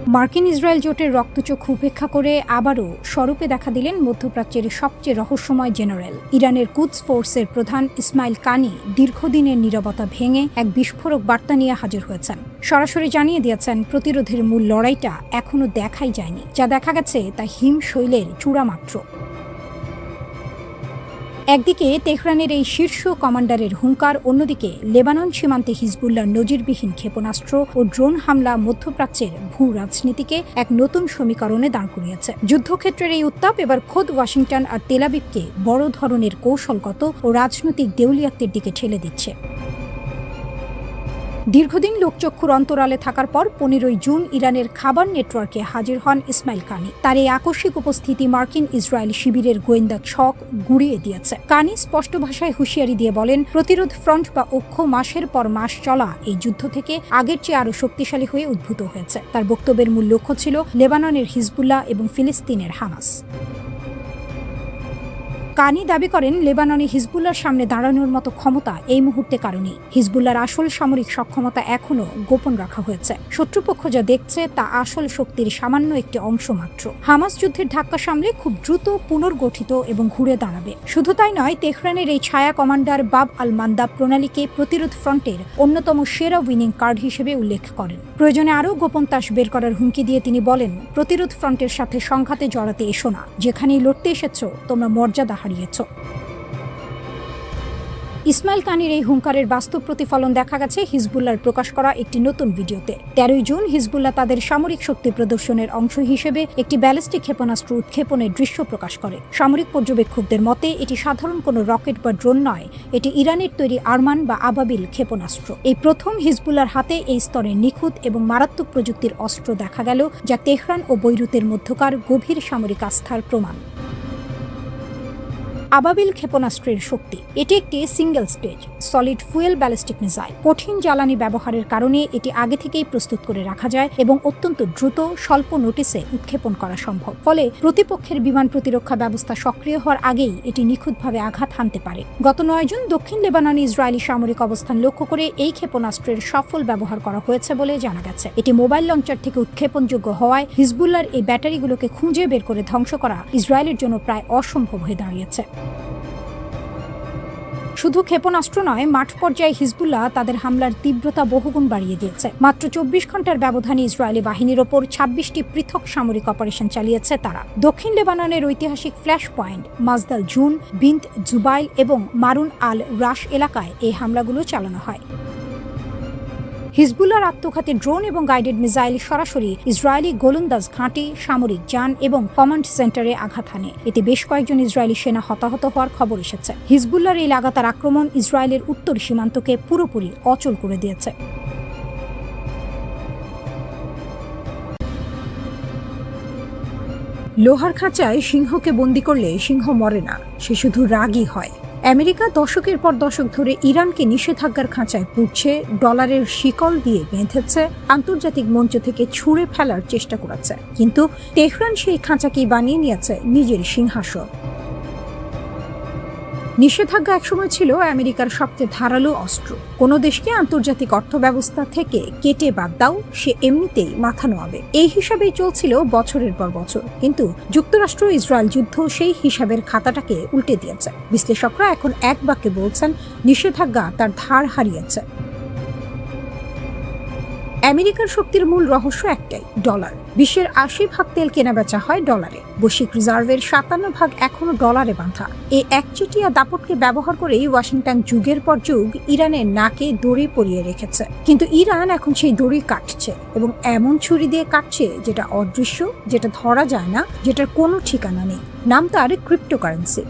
মার্কিন ইসরায়েল জোটের রক্তচক্ষু উপেক্ষা করে আবারও স্বরূপে দেখা দিলেন মধ্যপ্রাচ্যের সবচেয়ে রহস্যময় জেনারেল। ইরানের কুদস ফোর্সের প্রধান ইসমাইল কানি দীর্ঘদিনের নীরবতা ভেঙে এক বিস্ফোরক বার্তা নিয়ে হাজির হয়েছেন। সরাসরি জানিয়ে দিয়েছেন প্রতিরোধের মূল লড়াইটা এখনও দেখাই যায়নি, যা দেখা গেছে তা হিমশৈলের চূড়া মাত্র। একদিকে তেহরানের এই শীর্ষ কমান্ডারের হুঙ্কার, অন্যদিকে লেবানন সীমান্তে হিজবুল্লাহর নজিরবিহীন ক্ষেপণাস্ত্র ও ড্রোন হামলা মধ্যপ্রাচ্যের ভূ রাজনীতিকে এক নতুন সমীকরণে দাঁড় করিয়েছে। যুদ্ধক্ষেত্রের এই উত্তাপ এবার খোদ ওয়াশিংটন আর তেল আবিবকে বড় ধরনের কৌশলগত ও রাজনৈতিক দেউলিয়াত্বের দিকে ঠেলে দিচ্ছে। দীর্ঘদিন লোকচক্ষুর অন্তরালে থাকার পর 15 জুন ইরানের খাবার নেটওয়ার্কে হাজির হন ইসমাইল কানি। তার এই আকস্মিক উপস্থিতি মার্কিন ইসরায়েল শিবিরের গোয়েন্দা ছক গুঁড়িয়ে দিয়েছে। কানি স্পষ্ট ভাষায় হুঁশিয়ারি দিয়ে বলেন, প্রতিরোধ ফ্রন্ট বা অক্ষ মাসের পর মাস চলা এই যুদ্ধ থেকে আগের চেয়ে আরও শক্তিশালী হয়ে উদ্ভূত হয়েছে। তার বক্তব্যের মূল লক্ষ্য ছিল লেবাননের হিজবুল্লাহ এবং ফিলিস্তিনের হামাস। কানি দাবি করেন, লেবাননে হিজবুল্লাহর সামনে দাঁড়ানোর মতো ক্ষমতা এই মুহূর্তে কারণেই। হিজবুল্লাহর আসল সামরিক সক্ষমতা এখনও গোপন রাখা হয়েছে। শত্রুপক্ষ যা দেখছে তা আসল শক্তির সামান্য একটি অংশ মাত্র। হামাস যুদ্ধের ধাক্কা সামলে খুব দ্রুত পুনর্গঠিত এবং ঘুরে দাঁড়াবে। শুধু তাই নয়, তেহরানের এই ছায়া কমান্ডার বাব আল মান্দাব প্রণালীকে প্রতিরোধ ফ্রন্টের অন্যতম সেরা উইনিং কার্ড হিসেবে উল্লেখ করেন। প্রয়োজনে আরও গোপন তাস বের করার হুমকি দিয়ে তিনি বলেন, প্রতিরোধ ফ্রন্টের সাথে সংঘাতে জড়াতে এসো না। যেখানেই লড়তে এসেছ তোমরা মর্যাদা হারিয়েছ। ইসমাইল কানির এই হুঙ্কারের বাস্তব প্রতিফলন দেখা গেছে হিজবুল্লাহর প্রকাশ করা একটি নতুন ভিডিওতে। 13 জুন হিজবুল্লাহ তাদের সামরিক শক্তি প্রদর্শনের অংশ হিসেবে একটি ব্যালিস্টিক ক্ষেপণাস্ত্র উৎক্ষেপণের দৃশ্য প্রকাশ করে। সামরিক পর্যবেক্ষকদের মতে এটি সাধারণ কোনো রকেট বা ড্রোন নয়, এটি ইরানের তৈরি আরমান বা আবাবিল ক্ষেপণাস্ত্র। এই প্রথম হিজবুল্লাহর হাতে এই স্তরের নিখুঁত এবং মারাত্মক প্রযুক্তির অস্ত্র দেখা গেল, যা তেহরান ও বৈরুতের মধ্যকার গভীর সামরিক আস্থার প্রমাণ। আবাবিল ক্ষেপণাস্ত্রের শক্তি, এটি একটি single stage solid fuel ballistic missile. কঠিন জ্বালানি ব্যবহারের কারণে এটি আগে থেকেই প্রস্তুত করে রাখা যায় এবং অত্যন্ত দ্রুত স্বল্প নোটিসে উৎক্ষেপণ করা সম্ভব। ফলে প্রতিপক্ষের বিমান প্রতিরক্ষা ব্যবস্থা সক্রিয় হওয়ার আগেই এটি নিখুঁতভাবে আঘাত হানতে পারে। গত 9 জুন দক্ষিণ লেবাননে ইসরায়েলি সামরিক অবস্থান লক্ষ্য করে এই ক্ষেপণাস্ত্রের সফল ব্যবহার করা হয়েছে বলে জানা গেছে। এটি মোবাইল লঞ্চার থেকে উৎক্ষেপণযোগ্য হওয়ায় হিজবুল্লাহর এই ব্যাটারিগুলোকে খুঁজে বের করে ধ্বংস করা ইসরায়েলের জন্য প্রায় অসম্ভব হয়ে দাঁড়িয়েছে। শুধু ক্ষেপণাস্ত্র নয়, মাঠ পর্যায়ে হিজবুল্লাহ তাদের হামলার তীব্রতা বহুগুণ বাড়িয়ে দিয়েছে। মাত্র 24 ঘন্টার ব্যবধানে ইসরায়েলি বাহিনীর ওপর 26টি পৃথক সামরিক অপারেশন চালিয়েছে তারা। দক্ষিণ লেবাননের ঐতিহাসিক ফ্ল্যাশ পয়েন্ট মাজদাল জুন, বিন্ত জুবাইল এবং মারুন আল রাশ এলাকায় এই হামলাগুলো চালানো হয়। হিজবুল্লাহর আত্মঘাতী ড্রোন এবং গাইডেড মিসাইল সরাসরি ইসরায়েলি গোলন্দাজ ঘাঁটি, সামরিক যান এবং কমান্ড সেন্টারে আঘাত হানে। এতে বেশ কয়েকজন ইসরায়েলি সেনা হতাহত হওয়ার খবর এসেছে। হিজবুল্লাহর এই লাগাতার আক্রমণ ইসরায়েলের উত্তর সীমান্তকে পুরোপুরি অচল করে দিয়েছে। লোহার খাঁচায় সিংহকে বন্দী করলে সিংহ মরে না, সে শুধু রাগী হয়। আমেরিকা দশকের পর দশক ধরে ইরানকে নিষেধাজ্ঞার খাঁচায় পুড়ছে, ডলারের শিকল দিয়ে বেঁধেছে, আন্তর্জাতিক মঞ্চ থেকে ছুঁড়ে ফেলার চেষ্টা করেছে। কিন্তু তেহরান সেই খাঁচাকেই বানিয়ে নিয়েছে নিজের সিংহাসন। নিষেধাজ্ঞা একসময় ছিল আমেরিকার সবচেয়ে ধারালো অস্ত্র। কোনো দেশকে আন্তর্জাতিক অর্থব্যবস্থা থেকে কেটে বাদ দাও, সে এমনিতেই মাথা নোয়াবে। এই হিসাবেই চলছিল বছরের পর বছর। কিন্তু যুক্তরাষ্ট্র ইসরায়েল যুদ্ধ সেই হিসাবের খাতাটাকে উল্টে দিয়েছে। বিশ্লেষকরা এখন এক বাক্যে বলছেন, নিষেধাজ্ঞা তার ধার হারিয়েছে। আমেরিকার শক্তির মূল রহস্য একটাই, ডলার। বিশ্বের 80% তেল কেনাবেচা হয় ডলারে। বৈশ্বিক রিজার্ভের 57% এখনো ডলারে বাঁধা। এই একচেটিয়া দাপটকে ব্যবহার করেই ওয়াশিংটন যুগের পর যুগ ইরানের নাকে দড়ি পরিয়ে রেখেছে। কিন্তু ইরান এখন সেই দড়ি কাটছে, এবং এমন ছুরি দিয়ে কাটছে যেটা অদৃশ্য, যেটা ধরা যায় না, যেটার কোনো ঠিকানা নেই। নাম তার ক্রিপ্টোকারেন্সি।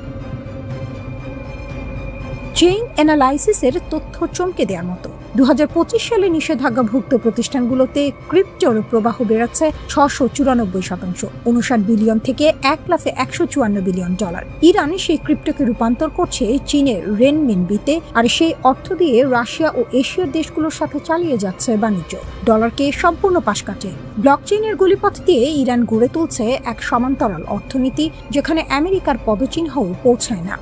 চেইন অ্যানালাইসিসের তথ্য চমকে দেওয়ার মতো। 2025 সালে নিষেধাজ্ঞাভুক্ত প্রতিষ্ঠানগুলোতে ক্রিপ্টোর প্রবাহ বেড়েছে 694%, 59 বিলিয়ন থেকে 1,154 বিলিয়ন ডলার। ইরান সেই ক্রিপ্টোকে রূপান্তর করছে চীনের রেনমিনবিতে, আর সেই অর্থ দিয়ে রাশিয়া ও এশিয়ার দেশগুলোর সাথে চালিয়ে যাচ্ছে বাণিজ্য। ডলারকে সম্পূর্ণ পাশ কাটে। ব্লকচেইনের গলিপথ দিয়ে ইরান গড়ে তুলছে এক সমান্তরাল অর্থনীতি, যেখানে আমেরিকার পদচিহ্নও পৌঁছায় না।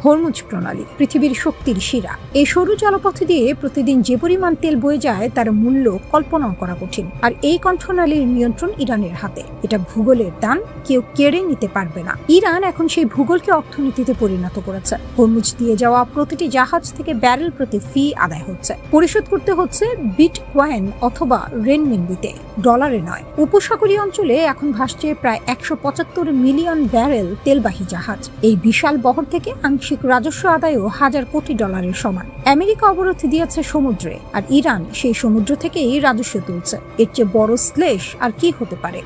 হরমুজ প্রণালী পৃথিবীর শক্তির শিরা। এই সরু জলপথ দিয়ে প্রতিদিন যে পরিমাণ তেল বয়ে যায় তার মূল্য কল্পনা করা কঠিন। আর এই কণ্ঠনালীর নিয়ন্ত্রণ ইরানের হাতে। এটা ভূগোলের দান, কেউ কেড়ে নিতে পারবে না। ইরান এখন সেই ভূগোলকে অর্থনীতিতে পরিণত করেছে। হরমুজ দিয়ে যাওয়া প্রতিটি জাহাজ থেকে ব্যারেল প্রতি ফি আদায় হচ্ছে। পরিশোধ করতে হচ্ছে বিটকয়েন অথবা রেনমিনবিতে, ডলারে নয়। উপসাগরীয় অঞ্চলে এখন ভাসছে প্রায় 175 মিলিয়ন ব্যারেল তেলবাহী জাহাজ। এই বিশাল বহর থেকে আংশিক রাজস্ব আদায়ও $1000 কোটি সমান। আমেরিকা অবরোধ দিয়েছে সমুদ্রে, আর ইরান সেই সমুদ্র থেকেই রাজস্ব তুলছে। এর চেয়ে বড় শ্লেষ আর কি হতে পারে?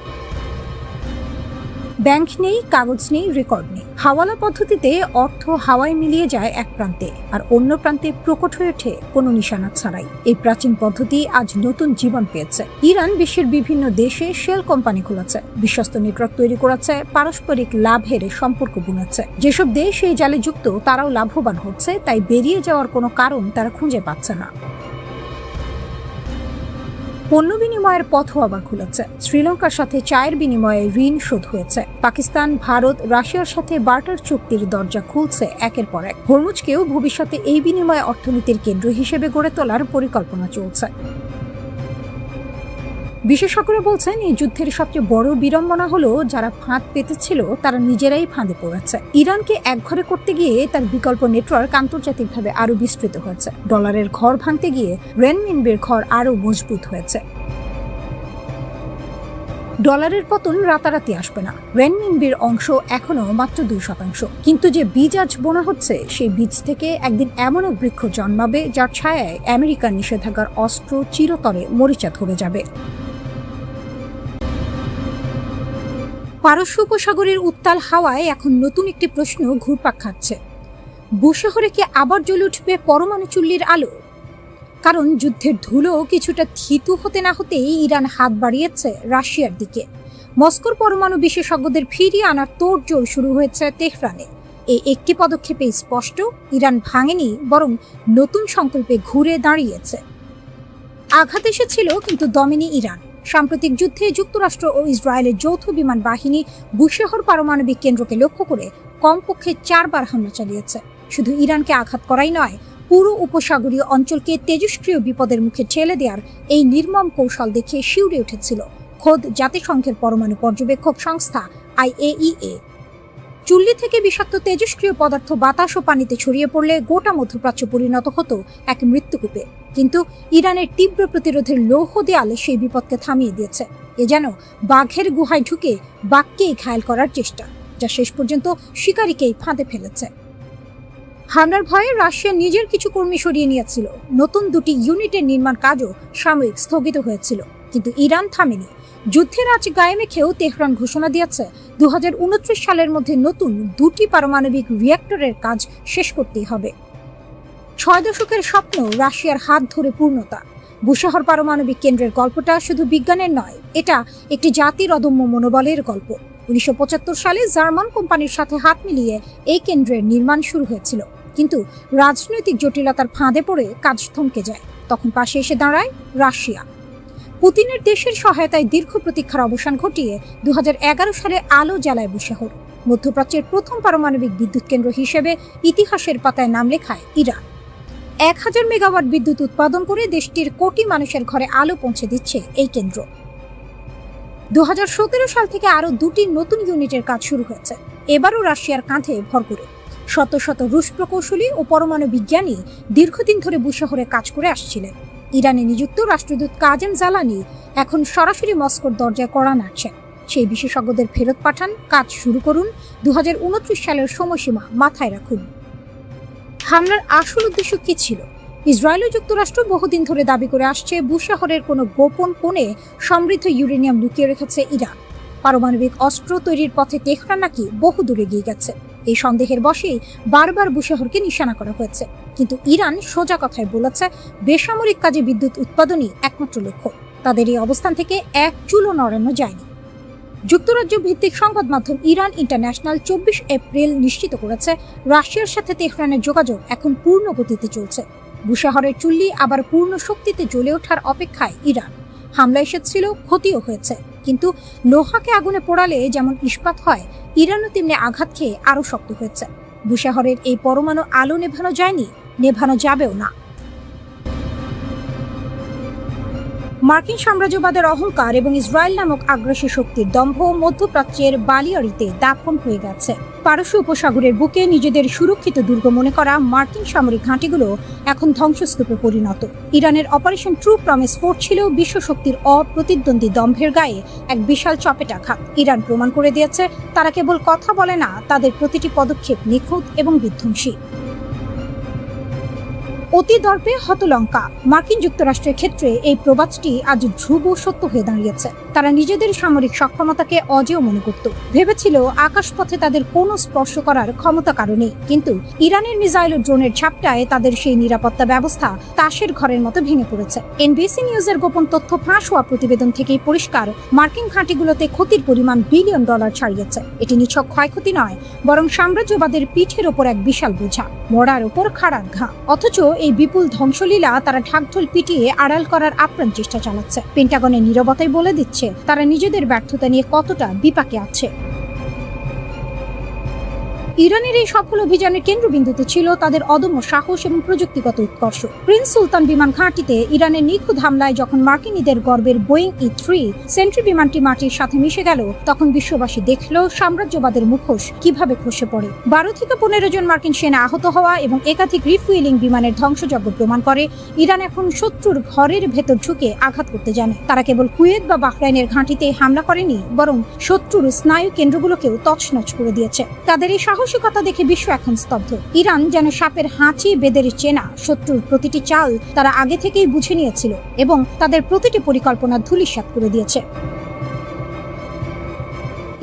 ব্যাংক নেই, কাগজ নেই, রেকর্ড নেই। হাওয়ালা পদ্ধতিতে অর্থ হাওয়ায় মিলিয়ে যায় এক প্রান্তে, আর অন্য প্রান্তে প্রকট হয়ে ওঠে কোনো নিশানা ছাড়াই। এই প্রাচীন পদ্ধতি আজ নতুন জীবন পেয়েছে। ইরান বিশ্বের বিভিন্ন দেশে শেল কোম্পানি খুলেছে, বিশ্বস্ত নেটওয়ার্ক তৈরি করেছে, পারস্পরিক লাভের সম্পর্ক বুনেছে। যেসব দেশ এই জালে যুক্ত তারাও লাভবান হচ্ছে, তাই বেরিয়ে যাওয়ার কোনো কারণ তারা খুঁজে পাচ্ছে না। পণ্য বিনিময়ের পথও আবার খুলেছে। শ্রীলঙ্কার সাথে চায়ের বিনিময়ে ঋণ শোধ হয়েছে। পাকিস্তান, ভারত, রাশিয়ার সাথে বার্টার চুক্তির দরজা খুলছে একের পর এক। হরমুজকেও ভবিষ্যতে এই বিনিময় অর্থনীতির কেন্দ্র হিসেবে গড়ে তোলার পরিকল্পনা চলছে। বিশেষজ্ঞরা বলছেন, এই যুদ্ধের সবচেয়ে বড় বিড়ম্বনা হলো যারা ফাঁদ পেতেছিল তারা নিজেরাই ফাঁদে পড়েছে। ইরানকে একঘরে করতে গিয়ে তার বিকল্প নেটওয়ার্ক আন্তর্জাতিকভাবে আরো বিস্তৃত হয়েছে। ডলারের ঘর ভাঙতে গিয়ে রেনমিনবির ঘর আরো মজবুত হয়েছে। ডলারের পতন রাতারাতি আসবে না। রেনমিনবির অংশ এখনো মাত্র 2%, কিন্তু যে বীজ আজ বোনা হচ্ছে সেই বীজ থেকে একদিন এমন এক বৃক্ষ জন্মাবে যার ছায়ায় আমেরিকার নিষেধাজ্ঞার অস্ত্র চিরতরে মরিচা ধরে যাবে। পারস্য উপসাগরের উত্তাল হাওয়ায় এখন নতুন একটি প্রশ্ন ঘুরপাক খাচ্ছে। বুশহরে কি আবার জ্বলে উঠবে পরমাণু চুল্লির আলো? কারণ যুদ্ধের ধুলো কিছুটা থিতু হতে না হতেই ইরান হাত বাড়িয়েছে রাশিয়ার দিকে। মস্কোর পরমাণু বিশেষজ্ঞদের ফিরিয়ে আনার তোড়জোড় শুরু হয়েছে তেহরানে। এই একটি পদক্ষেপে স্পষ্ট, ইরান ভাঙেনি, বরং নতুন সংকল্পে ঘুরে দাঁড়িয়েছে। আঘাত এসেছিল, কিন্তু দমেনি ইরান। সাম্প্রতিক যুদ্ধে যুক্তরাষ্ট্র ও ইসরায়েলের যৌথ বিমান বাহিনী বুশেহর পারমাণবিক কেন্দ্রকে লক্ষ্য করে কমপক্ষে 4 বার হামলা চালিয়েছে। শুধু ইরানকে আঘাত করাই নয়, পুরো উপসাগরীয় অঞ্চলকে তেজস্ক্রিয় বিপদের মুখে ঠেলে দেওয়ার এই নির্মম কৌশল দেখে শিউরে উঠেছিল খোদ জাতিসংঘের পরমাণু পর্যবেক্ষক সংস্থা IAEA। চুল্লি থেকে বিষাক্ত তেজস্ক্রিয় পদার্থ বাতাস ও পানিতে ছড়িয়ে পড়লে গোটা মধ্যপ্রাচ্য পরিণত হতো এক মৃত্যুকূপে। কিন্তু ইরানের তীব্র প্রতিরোধের লৌহ দেয়ালে সেই বিপদকে থামিয়ে দিয়েছে। এ যেন বাঘের গুহায় ঢুকে বাঘকেই ঘায়েল করার চেষ্টা, যা শেষ পর্যন্ত শিকারীকেই ফাঁদে ফেলেছে। হামলার ভয়ে রাশিয়া নিজের কিছু কর্মী সরিয়ে নিয়েছিল। নতুন 2টি ইউনিটের নির্মাণ কাজও সাময়িক স্থগিত হয়েছিল, কিন্তু ইরান থামেনি। যুদ্ধের আজ গায়ে মেখেও তেহরান ঘোষণা দিয়েছে 2029 সালের মধ্যে নতুন 2টি পারমাণবিক রিঅ্যাক্টরের কাজ শেষ করতেই হবে। 6 দশকের স্বপ্ন রাশিয়ার হাত ধরে পূর্ণতা। বুশেহর পারমাণবিক কেন্দ্রের গল্পটা শুধু বিজ্ঞানের নয়, এটা একটি জাতির অদম্য মনোবলের গল্প। 1975 সালে জার্মান কোম্পানির সাথে হাত মিলিয়ে এই কেন্দ্রের নির্মাণ শুরু হয়েছিল, কিন্তু রাজনৈতিক জটিলতার ফাঁদে পড়ে কাজ থমকে যায়। তখন পাশে এসে দাঁড়ায় রাশিয়া। পুতিনের দেশের সহায়তায় দীর্ঘ প্রতীক্ষার অবসান ঘটিয়ে 2011 সালে আলো জ্বালায় বুশেহর। মধ্যপ্রাচ্যের প্রথম পারমাণবিক বিদ্যুৎ কেন্দ্র হিসেবে ইতিহাসের পাতায় নাম লেখায় ইরান। 1000 মেগাওয়াট বিদ্যুৎ উৎপাদন করে দেশটির কোটি মানুষের ঘরে আলো পৌঁছে দিচ্ছে এই কেন্দ্র। 2017 সাল থেকে আরও 2টি নতুন ইউনিটের কাজ শুরু হয়েছে, এবারও রাশিয়ার কাঁধে ভর করে। শত শত রুশ প্রকৌশলী ও পরমাণু বিজ্ঞানী দীর্ঘদিন ধরে বুশেহরে কাজ করে আসছিলেন। ইরানে নিযুক্ত রাষ্ট্রদূত কাজেম জালানি এখন সরাসরি মস্কোর দরজায় কড়া নাড়ছেন। সেই বিশেষজ্ঞদের ফেরত পাঠান, কাজ শুরু করুন। 2029 সালের সময়সীমা মাথায় রাখুন। হামলার আসল উদ্দেশ্য কি ছিল? ইসরায়েল ও যুক্তরাষ্ট্র বহুদিন ধরে দাবি করে আসছে বুশেহরের কোনো গোপন কোণে সমৃদ্ধ ইউরেনিয়াম লুকিয়ে রেখেছে ইরান। পারমাণবিক অস্ত্র তৈরির পথে তেহরান নাকি বহু দূরে এগিয়ে গেছে। এই সন্দেহের বশেই বারবার বুশেহরকে নিশানা করা হয়েছে, কিন্তু ইরান সোজা কথায় বলেছে বেসামরিক কাজে বিদ্যুৎ উৎপাদনই একমাত্র লক্ষ্য। তাদের এই অবস্থান থেকে এক চুলও নড়ানো যায়নি। যুক্তরাজ্য ভিত্তিক সংবাদ মাধ্যম ইরান ইন্টারন্যাশনাল 24 এপ্রিল নিশ্চিত করেছে রাশিয়ার সাথে তেহরানের যোগাযোগ এখন পূর্ণ গতিতে চলছে। বুশেহরের চুল্লি আবার পূর্ণ শক্তিতে জ্বলে ওঠার অপেক্ষায় ইরান। হামলা এসেছিল, ক্ষতিও হয়েছে, কিন্তু লোহাকে আগুনে পোড়ালে যেমন ইস্পাত হয়, ইরানও তেমনি আঘাত খেয়ে আরও শক্ত হয়েছে। বুশাহরের এই পরমাণু আলো নেভানো যায়নি, নেভানো যাবেও না। মার্কিন সাম্রাজ্যবাদের অহংকার এবং ইসরায়েল নামক আগ্রাসী শক্তির দম্ভ মধ্যপ্রাচ্যের বালিয়াড়িতে দাফন হয়ে গেছে। পারস্য উপসাগরের বুকে নিজেদের সুরক্ষিত দুর্গ মনে করা মার্কিন সামরিক ঘাঁটিগুলো এখন ধ্বংসস্তূপে পরিণত। ইরানের অপারেশন ট্রু প্রমিস 4 ছিল বিশ্বশক্তির অপ্রতিদ্বন্দ্বী দম্ভের গায়ে এক বিশাল চপেটাঘাত। ইরান প্রমাণ করে দিয়েছে তারা কেবল কথা বলে না, তাদের প্রতিটি পদক্ষেপ নিখুঁত এবং বিধ্বংসী। অতি দর্পে হতলঙ্কা। মার্কিন যুক্তরাষ্ট্রের ক্ষেত্রে এই প্রবাদটি আজ ধ্রুব সত্য হয়ে দাঁড়িয়েছে। তারা নিজেদের সামরিক সক্ষমতাকে অজেয় মনে করত, ভেবেছিল আকাশপথে তাদের কোনো স্পর্শ করার ক্ষমতা কারণে। কিন্তু ইরানের মিসাইল ও ড্রোনের ঝাপটায় তাদের সেই নিরাপত্তা ব্যবস্থা তাসের ঘরের মতো ভেঙে পড়েছে। এনবিসি নিউজের গোপন তথ্য ফাঁস হওয়া প্রতিবেদন থেকেই পরিষ্কার, মার্কিন ঘাঁটিগুলোতে ক্ষতির পরিমাণ বিলিয়ন ডলার ছাড়িয়েছে। এটি নিছক ক্ষয়ক্ষতি নয়, বরং সাম্রাজ্যবাদের পিঠের ওপর এক বিশাল বোঝা, মরার ওপর খাড়ার ঘা। অথচ এই বিপুল ধ্বংসলীলা তারা ঢাকঢোল পিটিয়ে আড়াল করার আপ্রাণ চেষ্টা চালাচ্ছে। পেন্টাগনের নীরবতাই বলে দিচ্ছে তারা নিজেদের ব্যর্থতা নিয়ে কতটা বিপাকে আছে। ইরানের এই সফল অভিযানের কেন্দ্রবিন্দুতে ছিল তাদের অদম্য সাহস এবং প্রযুক্তিগত উৎকর্ষ। প্রিন্স সুলতান বিমান ঘাঁটিতে ইরানের নিখুঁত হামলায় যখন মার্কিনীদের গর্বের বোয়িং E-3 সেন্ট্রি বিমানটি মাটির সাথে মিশে গেল, তখন বিশ্ববাসী দেখল সাম্রাজ্যবাদের মুখোশ কিভাবে খসে পড়ে। 12 থেকে 15 জন মার্কিন সেনা আহত হওয়া এবং একাধিক রিফুয়েলিং বিমানের ধ্বংসযজ্ঞ প্রমাণ করে ইরান এখন শত্রুর ঘরের ভেতর ঢুকে আঘাত করতে জানে। তারা কেবল কুয়েত বা বাহরাইনের ঘাঁটিতে হামলা করেনি, বরং শত্রুর স্নায়ু কেন্দ্রগুলোকেও তছনছ করে দিয়েছে। তাদের এই সাহসিকতা দেখে বিশ্ব এখন স্তব্ধ। ইরান যেন সাপের হাঁচি বেদের চেনা, শত্রুর প্রতিটি চাল তারা আগে থেকেই বুঝে নিয়েছিল এবং তাদের প্রতিটি পরিকল্পনা ধূলিসাৎ করে দিয়েছে।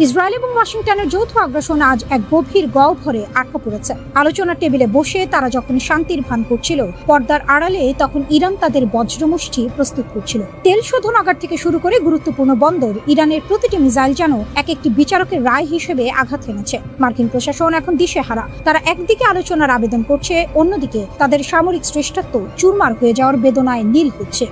ইসরায়েল এবং ওয়াশিংটনের যৌথ আগ্রাসন আজ এক গভীর গহ্বরে আটকা পড়েছে। আলোচনার টেবিলে বসে তারা যখন শান্তির ভান করছিল, পর্দার আড়ালে তখন ইরান তাদের বজ্রমুষ্টি প্রস্তুত করছিল। তেল শোধনাগার থেকে শুরু করে গুরুত্বপূর্ণ বন্দর, ইরানের প্রতিটি মিসাইল যেন এক একটি বিচারকের রায় হিসেবে আঘাত এনেছে। মার্কিন প্রশাসন এখন দিশেহারা। তারা একদিকে আলোচনার আবেদন করছে, অন্যদিকে তাদের সামরিক শ্রেষ্ঠত্ব চুরমার হয়ে যাওয়ার বেদনায় নীল হচ্ছে।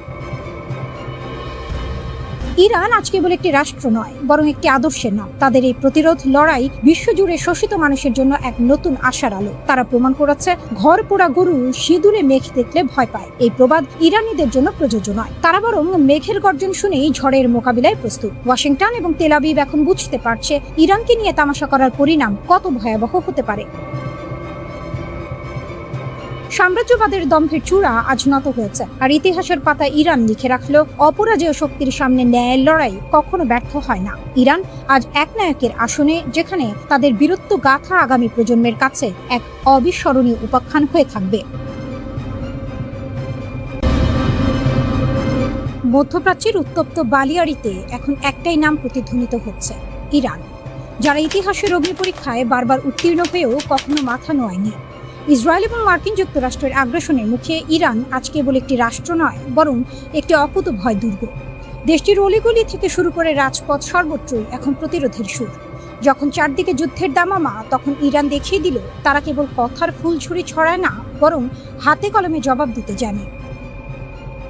ইরান আজ কেবল একটি রাষ্ট্র নয়, বরং একটি আদর্শের নাম। তাদের এই প্রতিরোধ লড়াই বিশ্বজুড়ে শোষিত মানুষের জন্য এক নতুন আশার আলো। তারা প্রমাণ করেছে ঘর পোড়া গরু সিঁদুরে মেঘ দেখলে ভয় পায়। এই প্রবাদ ইরানিদের জন্য প্রযোজ্য নয়। তারা বরং মেঘের গর্জন শুনেই ঝড়ের মোকাবিলায় প্রস্তুত। ওয়াশিংটন এবং তেল আবিব এখন বুঝতে পারছে ইরানকে নিয়ে তামাশা করার পরিণাম কত ভয়াবহ হতে পারে। সাম্রাজ্যবাদের দম্ভের চূড়া আজ নত হয়েছে, আর ইতিহাসের পাতায় ইরান লিখে রাখলো অপরাজেয় শক্তির সামনে ন্যায়ের লড়াই কখনো ব্যর্থ হয় না। ইরান আজ এক নায়কের আসনে, যেখানে তাদের বীরত্ব গাথা আগামী প্রজন্মের কাছে এক অবিস্মরণীয় উপাখ্যান হয়ে থাকবে। মধ্যপ্রাচ্যের উত্তপ্ত বালিয়াড়িতে এখন একটাই নাম প্রতিধ্বনিত হচ্ছে, ইরান, যারা ইতিহাসের অগ্নি পরীক্ষায় বারবার উত্তীর্ণ হয়েও কখনো মাথা নোয়ায়নি। ইসরায়েল এবং মার্কিন যুক্তরাষ্ট্রের আগ্রাসনের মুখে ইরান আজ কেবল একটি রাষ্ট্র নয়, বরং একটি অকুতোভয় দুর্গ। দেশটির অলিগলি থেকে শুরু করে রাজপথ সর্বত্রই এখন প্রতিরোধের সুর। যখন চারদিকে যুদ্ধের দামামা, তখন ইরান দেখিয়ে দিল তারা কেবল কথার ফুলঝুরি ছড়ায় না, বরং হাতে কলমে জবাব দিতে জানে।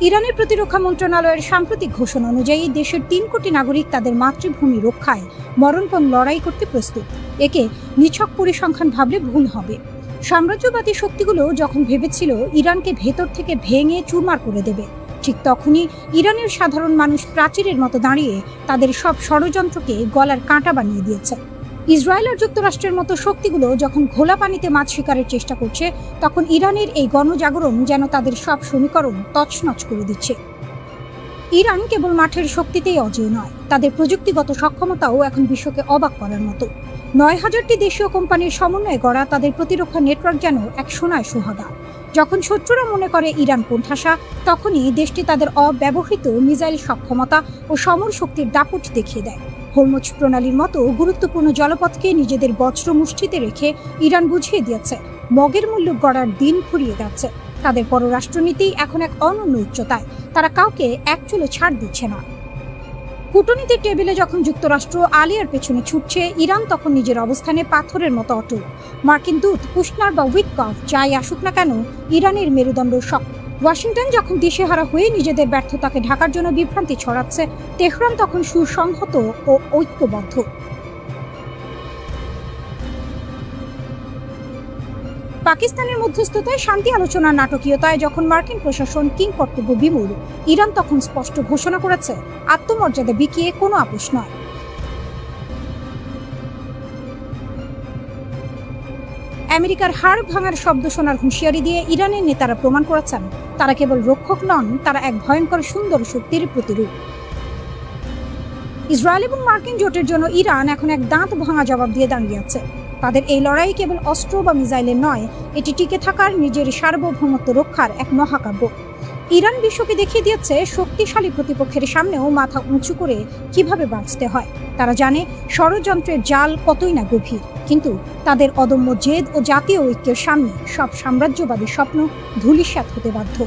ইরানের প্রতিরক্ষা মন্ত্রণালয়ের সাম্প্রতিক ঘোষণা অনুযায়ী দেশের 3 কোটি নাগরিক তাদের মাতৃভূমি রক্ষায় মরণপণ লড়াই করতে প্রস্তুত। একে নিছক পরিসংখ্যান ভাবলে ভুল হবে। সাম্রাজ্যবাদী শক্তিগুলো যখন ভেবেছিল ইরানকে ভেতর থেকে ভেঙে চুরমার করে দেবে, ঠিক তখনই ইরানের সাধারণ মানুষ প্রাচীরের মতো দাঁড়িয়ে তাদের সব ষড়যন্ত্রকে গলার কাঁটা বানিয়ে দিয়েছে। ইসরায়েল আর যুক্তরাষ্ট্রের মতো শক্তিগুলো যখন ঘোলা পানিতে মাছ শিকারের চেষ্টা করছে, তখন ইরানের এই গণজাগরণ যেন তাদের সব সমীকরণ তছনছ করে দিচ্ছে। ইরান কেবল মাঠের শক্তিতেই অজেয় নয়, তাদের প্রযুক্তিগত সক্ষমতাও এখন বিশ্বকে অবাক করার মতো। ৯,০০০টি দেশীয় কোম্পানির সমন্বয়ে গড়া তাদের প্রতিরক্ষা নেটওয়ার্ক যেন এক সোনায় সোহাগা। যখন শত্রুরা মনে করে ইরান কোণঠাসা, তখনই দেশটি তাদের অব্যবহৃত মিসাইল সক্ষমতা ও সমর শক্তির দাপট দেখিয়ে দেয়। হরমুজ প্রণালীর মতো গুরুত্বপূর্ণ জলপথকে নিজেদের বজ্র মুষ্টিতে রেখে ইরান বুঝিয়ে দিয়েছে মগের মূল্য গড়ার দিন ফুরিয়ে যাচ্ছে। তাদের পররাষ্ট্রনীতি এখন এক অনন্য উচ্চতায়, তারা কাউকে এক চুলো ছাড় দিচ্ছে না। কূটনীতির টেবিলে যখন যুক্তরাষ্ট্র আলিয়ার পেছনে ছুটছে, ইরান তখন নিজের অবস্থানে পাথরের মতো অটল। মার্কিন দূত কুশনার বা উইটকফ যাই আসুক না কেন, ইরানের মেরুদণ্ড শক্ত। ওয়াশিংটন যখন দিশেহারা হয়ে নিজেদের ব্যর্থতাকে ঢাকার জন্য বিভ্রান্তি ছড়াচ্ছে, তেহরান তখন সুসংহত ও ঐক্যবদ্ধ। পাকিস্তানের মধ্যস্থতায় শান্তি আলোচনার নাটকীয়তায় যখন মার্কিন প্রশাসন কিং কর্তব্য বিমূঢ়, ইরান তখন স্পষ্ট ঘোষণা করেছে আত্মমর্যাদা বিকিয়ে কোনো আপোষ নয়। আমেরিকার হাড় ভাঙার শব্দ শোনার হুঁশিয়ারি দিয়ে ইরানের নেতারা প্রমাণ করেছেন তারা কেবল রক্ষক নন, তারা এক ভয়ঙ্কর সুন্দর শক্তির প্রতিরূপ। ইসরায়েল এবং মার্কিন জোটের জন্য ইরান এখন এক দাঁত ভাঙা জবাব দিয়ে দাঁড়িয়ে আছে। তাদের এই লড়াই কেবল অস্ত্র বা মিসাইলের নয়, এটি টিকে থাকার, নিজের সার্বভৌমত্ব রক্ষার এক মহাকাব্য। ইরান বিশ্বকে দেখিয়ে দিয়েছে শক্তিশালী প্রতিপক্ষের সামনেও মাথা উঁচু করে কিভাবে বাঁচতে হয়। তারা জানে ষড়যন্ত্রের জাল কতই না গভীর, কিন্তু তাদের অদম্য জেদ ও জাতীয় ঐক্যের সামনে সব সাম্রাজ্যবাদী স্বপ্ন ধূলিসাৎ হতে বাধ্য।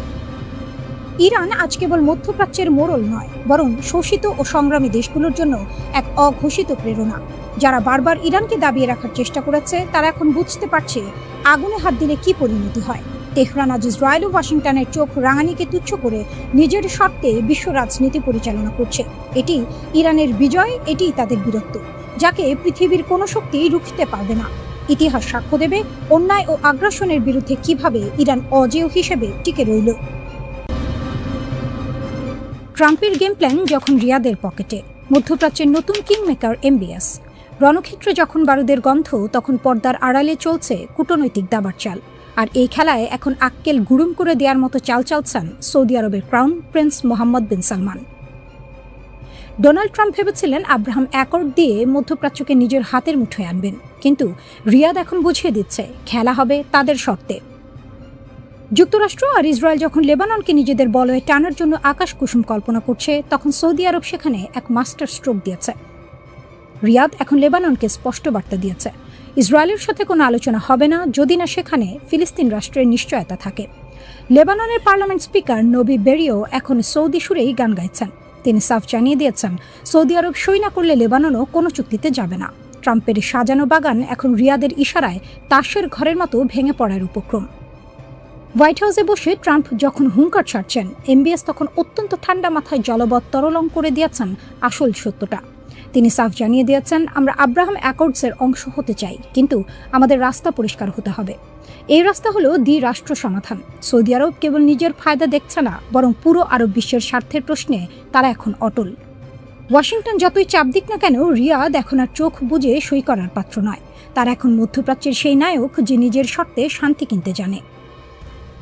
ইরান আজ কেবল মধ্যপ্রাচ্যের মোড়ল নয়, বরং শোষিত ও সংগ্রামী দেশগুলোর জন্য এক অঘোষিত প্রেরণা। যারা বারবার ইরানকে দাবিয়ে রাখার চেষ্টা করেছে তারা এখন বুঝতে পারছে আগুনে হাত দিলে কি পরিণতি হয়। তেহরান আজ ইসরায়েল ও ওয়াশিংটনের চোখ রাঙানিকে তুচ্ছ করে নিজের শর্তে বিশ্ব রাজনীতি পরিচালনা করছে। এটি ইরানের বিজয়, এটি তাদের বীরত্ব, যাকে পৃথিবীর কোনো শক্তি রুখতে পারবে না। ইতিহাস সাক্ষ্য দেবে অন্যায় ও আগ্রাসনের বিরুদ্ধে কিভাবে ইরান অজেয় হিসেবে টিকে রইল। ট্রাম্পের গেম প্ল্যান যখন রিয়াদের পকেটে, মধ্যপ্রাচ্যের নতুন কিংমেকার এমবিএস। রণক্ষেত্রে যখন বারুদের গন্ধ, তখন পর্দার আড়ালে চলছে কূটনৈতিক দাবার চাল। আর এই খেলায় এখন আক্কেল গুড়ুম করে দেওয়ার মতো চাল চালছেন সৌদি আরবের ক্রাউন প্রিন্স মোহাম্মদ বিন সালমান। ডোনাল্ড ট্রাম্প ভেবেছিলেন আব্রাহাম অ্যাকর্ড দিয়ে মধ্যপ্রাচ্যকে নিজের হাতের মুঠোয় আনবেন, কিন্তু রিয়াদ এখন বুঝিয়ে দিচ্ছে খেলা হবে তাদের শর্তে। যুক্তরাষ্ট্র আর ইসরায়েল যখন লেবাননকে নিজেদের বলয়ে টানার জন্য আকাশ কুসুম কল্পনা করছে, তখন সৌদি আরব সেখানে এক মাস্টার স্ট্রোক দিয়েছে। রিয়াদ এখন লেবাননকে স্পষ্ট বার্তা দিয়েছে ইসরায়েলের সাথে কোনো আলোচনা হবে না যদি না সেখানে ফিলিস্তিন রাষ্ট্রের নিশ্চয়তা থাকে। লেবাননের পার্লামেন্ট স্পিকার নবি বেরিও এখন সৌদি সুরেই গান গাইছেন। তিনি সাফ জানিয়ে দিয়েছেন সৌদি আরব সই না করলে লেবাননও কোনো চুক্তিতে যাবে না। ট্রাম্পের সাজানো বাগান এখন রিয়াদের ইশারায় তাসের ঘরের মতো ভেঙে পড়ার উপক্রম। হোয়াইট হাউসে বসে ট্রাম্প যখন হুঙ্কার ছাড়ছেন, এমবিএস তখন অত্যন্ত ঠান্ডা মাথায় জলবৎ তরলং করে দিয়েছেন আসল সত্যটা। তিনি সাফ জানিয়ে দিয়েছেন, আমরা আব্রাহাম অ্যাকর্ডসের অংশ হতে চাই, কিন্তু আমাদের রাস্তা পরিষ্কার হতে হবে। এই রাস্তা হলো দ্বিরাষ্ট্র সমাধান। সৌদি আরব কেবল নিজের ফায়দা দেখছে না, বরং পুরো আরব বিশ্বের স্বার্থের প্রশ্নে তারা এখন অটল। ওয়াশিংটন যতই চাপ দিক না কেন, রিয়াদ এখন আর চোখ বুজে সই করার পাত্র নয়। তারা এখন মধ্যপ্রাচ্যের সেই নায়ক যে নিজের শর্তে শান্তি কিনতে জানে।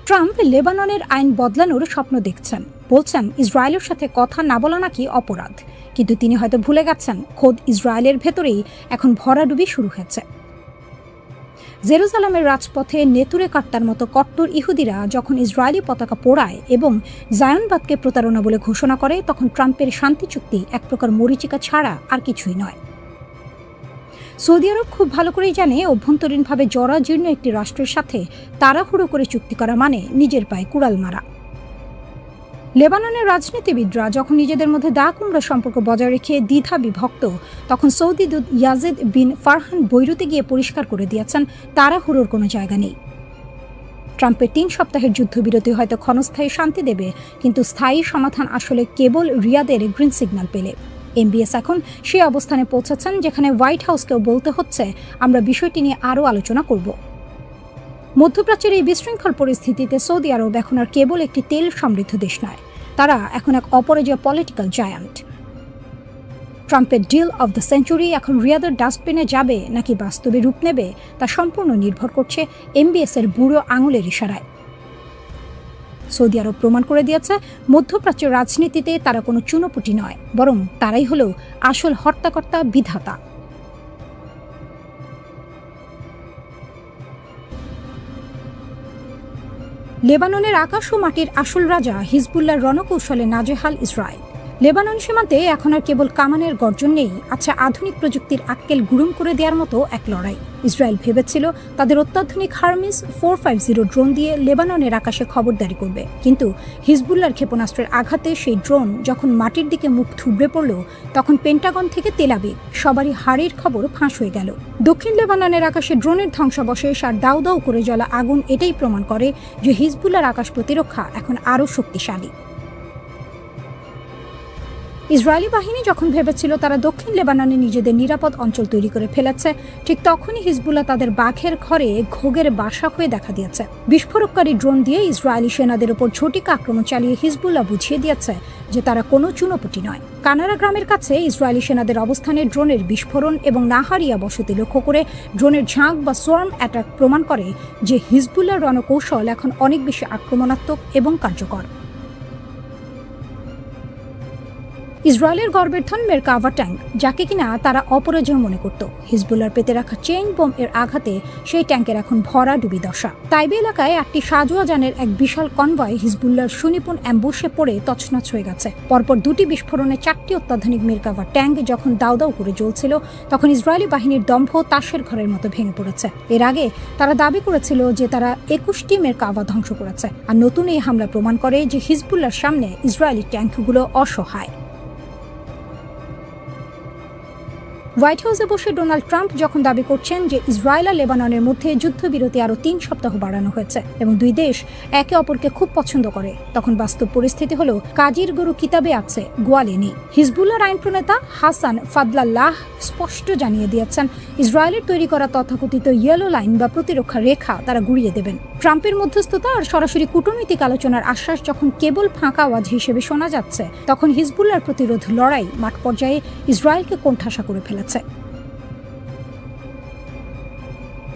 ট্রাম্প লেবাননের আইন বদলানোর স্বপ্ন দেখছেন, বলছেন ইসরায়েলের সাথে কথা না বলা নাকি অপরাধ, কিন্তু তিনি হয়তো ভুলে গেছেন খোদ ইসরায়েলের ভেতরেই এখন ভরাডুবি শুরু হয়েছে। জেরুজালেমের রাজপথে নেতুরে কাট্টার মতো কট্টর ইহুদিরা যখন ইসরায়েলি পতাকা পোড়ায় এবং জায়নবাদকে প্রতারণা বলে ঘোষণা করে, তখন ট্রাম্পের শান্তি চুক্তি এক প্রকার মরীচিকা ছাড়া আর কিছুই নয়। সৌদি আরব খুব ভালো করেই জানে অভ্যন্তরীণভাবে জরাজীর্ণ একটি রাষ্ট্রের সাথে তাড়াহুড়ো করে চুক্তি করা মানে নিজের পায়ে কুড়াল মারা। লেবাননের রাজনীতিবিদরা যখন নিজেদের মধ্যে দা কুমড়া সম্পর্ক বজায় রেখে দ্বিধা বিভক্ত, তখন সৌদি দূত ইয়াজেদ বিন ফারহান বৈরুতে গিয়ে পরিষ্কার করে দিয়েছেন তাড়াহুড়োর কোনো জায়গা নেই। ট্রাম্পের 3 সপ্তাহের যুদ্ধবিরতি হয়তো ক্ষণস্থায়ী শান্তি দেবে, কিন্তু স্থায়ী সমাধান আসলে কেবল রিয়াদের গ্রিন সিগন্যাল পেলে। এমবিএস এখন সেই অবস্থানে পৌঁছেছেন যেখানে হোয়াইট হাউসকেও বলতে হচ্ছে আমরা বিষয়টি নিয়ে আরও আলোচনা করব। মধ্যপ্রাচ্যের এই বিশৃঙ্খল পরিস্থিতিতে সৌদি আরব এখন আর কেবল একটি তেল সমৃদ্ধ দেশ নয়, তারা এখন এক অপরাজেয় পলিটিক্যাল জায়ান্ট। ট্রাম্পের ডিল অব দ্য সেঞ্চুরি এখন রিয়াদের ডাস্টবিনে যাবে নাকি বাস্তবে রূপ নেবে তা সম্পূর্ণ নির্ভর করছে এমবিএসের বুড়ো আঙুলের ইশারায়। সৌদি আরব প্রমাণ করে দিয়েছে মধ্যপ্রাচ্যের রাজনীতিতে তারা কোনো চুনোপুটি নয়, বরং তারাই হলো আসল হর্তাকর্তা, বিধাতা। লেবাননের আকাশ ও মাটির আসল রাজা হিজবুল্লাহর রণকৌশলে নাজেহাল ইসরায়েল। লেবানন সীমান্তে এখন আর কেবল কামানের গর্জন নেই, আচ্ছা আধুনিক প্রযুক্তির আক্কেল গুড়ুম করে দেওয়ার মতো এক লড়াই। ইসরায়েল ভেবেছিল তাদের অত্যাধুনিক হারমিস 450 ড্রোন দিয়ে লেবাননের আকাশে খবরদারি করবে, কিন্তু হিজবুল্লাহর ক্ষেপণাস্ত্রের আঘাতে সেই ড্রোন যখন মাটির দিকে মুখ থুবড়ে পড়ল, তখন পেন্টাগন থেকে তেল আবিব সবারই হাড়ের খবর ফাঁস হয়ে গেল। দক্ষিণ লেবাননের আকাশে ড্রোনের ধ্বংসাবশেষ আর দাউ দাউ করে জ্বলা আগুন এটাই প্রমাণ করে যে হিজবুল্লাহর আকাশ প্রতিরক্ষা এখন আরও শক্তিশালী। ইসরায়েলি বাহিনী যখন ভেবেছিল তারা দক্ষিণ লেবাননে নিজেদের নিরাপদ অঞ্চল তৈরি করে ফেলেছে, ঠিক তখনই হিজবুল্লাহ তাদের বাঘের ঘরে ঘোগের বাসা হয়ে দেখা দিয়েছে। বিস্ফোরককারী ড্রোন দিয়ে ইসরায়েলি সেনাদের উপর ঝটিকা আক্রমণ চালিয়ে হিজবুল্লাহ বুঝিয়ে দিয়েছে যে তারা কোনো চুনোপুটি নয়। কানারা গ্রামের কাছে ইসরায়েলি সেনাদের অবস্থানে ড্রোনের বিস্ফোরণ এবং নাহারিয়া বসতি লক্ষ্য করে ড্রোনের ঝাঁক বা সোয়ার্ম অ্যাটাক প্রমাণ করে যে হিজবুল্লাহর রণকৌশল এখন অনেক বেশি আক্রমণাত্মক এবং কার্যকর। ইসরায়েলের গর্বের ধন মেরকাভা ট্যাঙ্ক, যাকে কিনা তারা অপরাজয় মনে করত, হিজবুল্লাহর পেতে রাখা চেইন বোম এর আঘাতে সেই ট্যাঙ্কের এখন ভরা ডুবি দশা। তাইবে এলাকায় একটি সাজোয়া যানের এক বিশাল কনভয় হিজবুল্লাহর সুনিপুণ অ্যাম্বুশে পড়ে তছনছ হয়ে গেছে। পরপর দুটি বিস্ফোরণে 4টি অত্যাধুনিক মেরকাভা ট্যাঙ্ক যখন দাউ দাউ করে জ্বলছিল, তখন ইসরায়েলি বাহিনীর দম্ভ তাসের ঘরের মতো ভেঙে পড়েছে। এর আগে তারা দাবি করেছিল যে তারা 21টি মেরকাভা ধ্বংস করেছে, আর নতুন এই হামলা প্রমাণ করে যে হিজবুল্লাহর সামনে ইসরায়েলি ট্যাঙ্কগুলো অসহায়। হোয়াইট হাউসে বসে ডোনাল্ড ট্রাম্প যখন দাবি করছেন যে ইসরায়েল আর লেবাননের মধ্যে যুদ্ধবিরতি আরও 3 সপ্তাহ বাড়ানো হয়েছে এবং দুই দেশ একে অপরকে খুব পছন্দ করে, তখন বাস্তব পরিস্থিতি হলো কাজীর গরু কিতাবে আছে, গোয়ালে নেই। হিজবুল্লাহর আইন প্রণেতা হাসান ফাদলাল্লাহ স্পষ্ট জানিয়ে দিয়েছেন ইসরায়েলের তৈরি করা তথাকথিত ইয়েলো লাইন বা প্রতিরক্ষা রেখা তারা গুড়িয়ে দেবেন। ট্রাম্পের মধ্যস্থতা আর সরাসরি কূটনৈতিক আলোচনার আশ্বাস যখন কেবল ফাঁকা আওয়াজ হিসেবে শোনা যাচ্ছে, তখন হিজবুল্লাহর প্রতিরোধ লড়াই মাঠ পর্যায়ে ইসরায়েলকে কোণঠাসা করে ফেলেছে।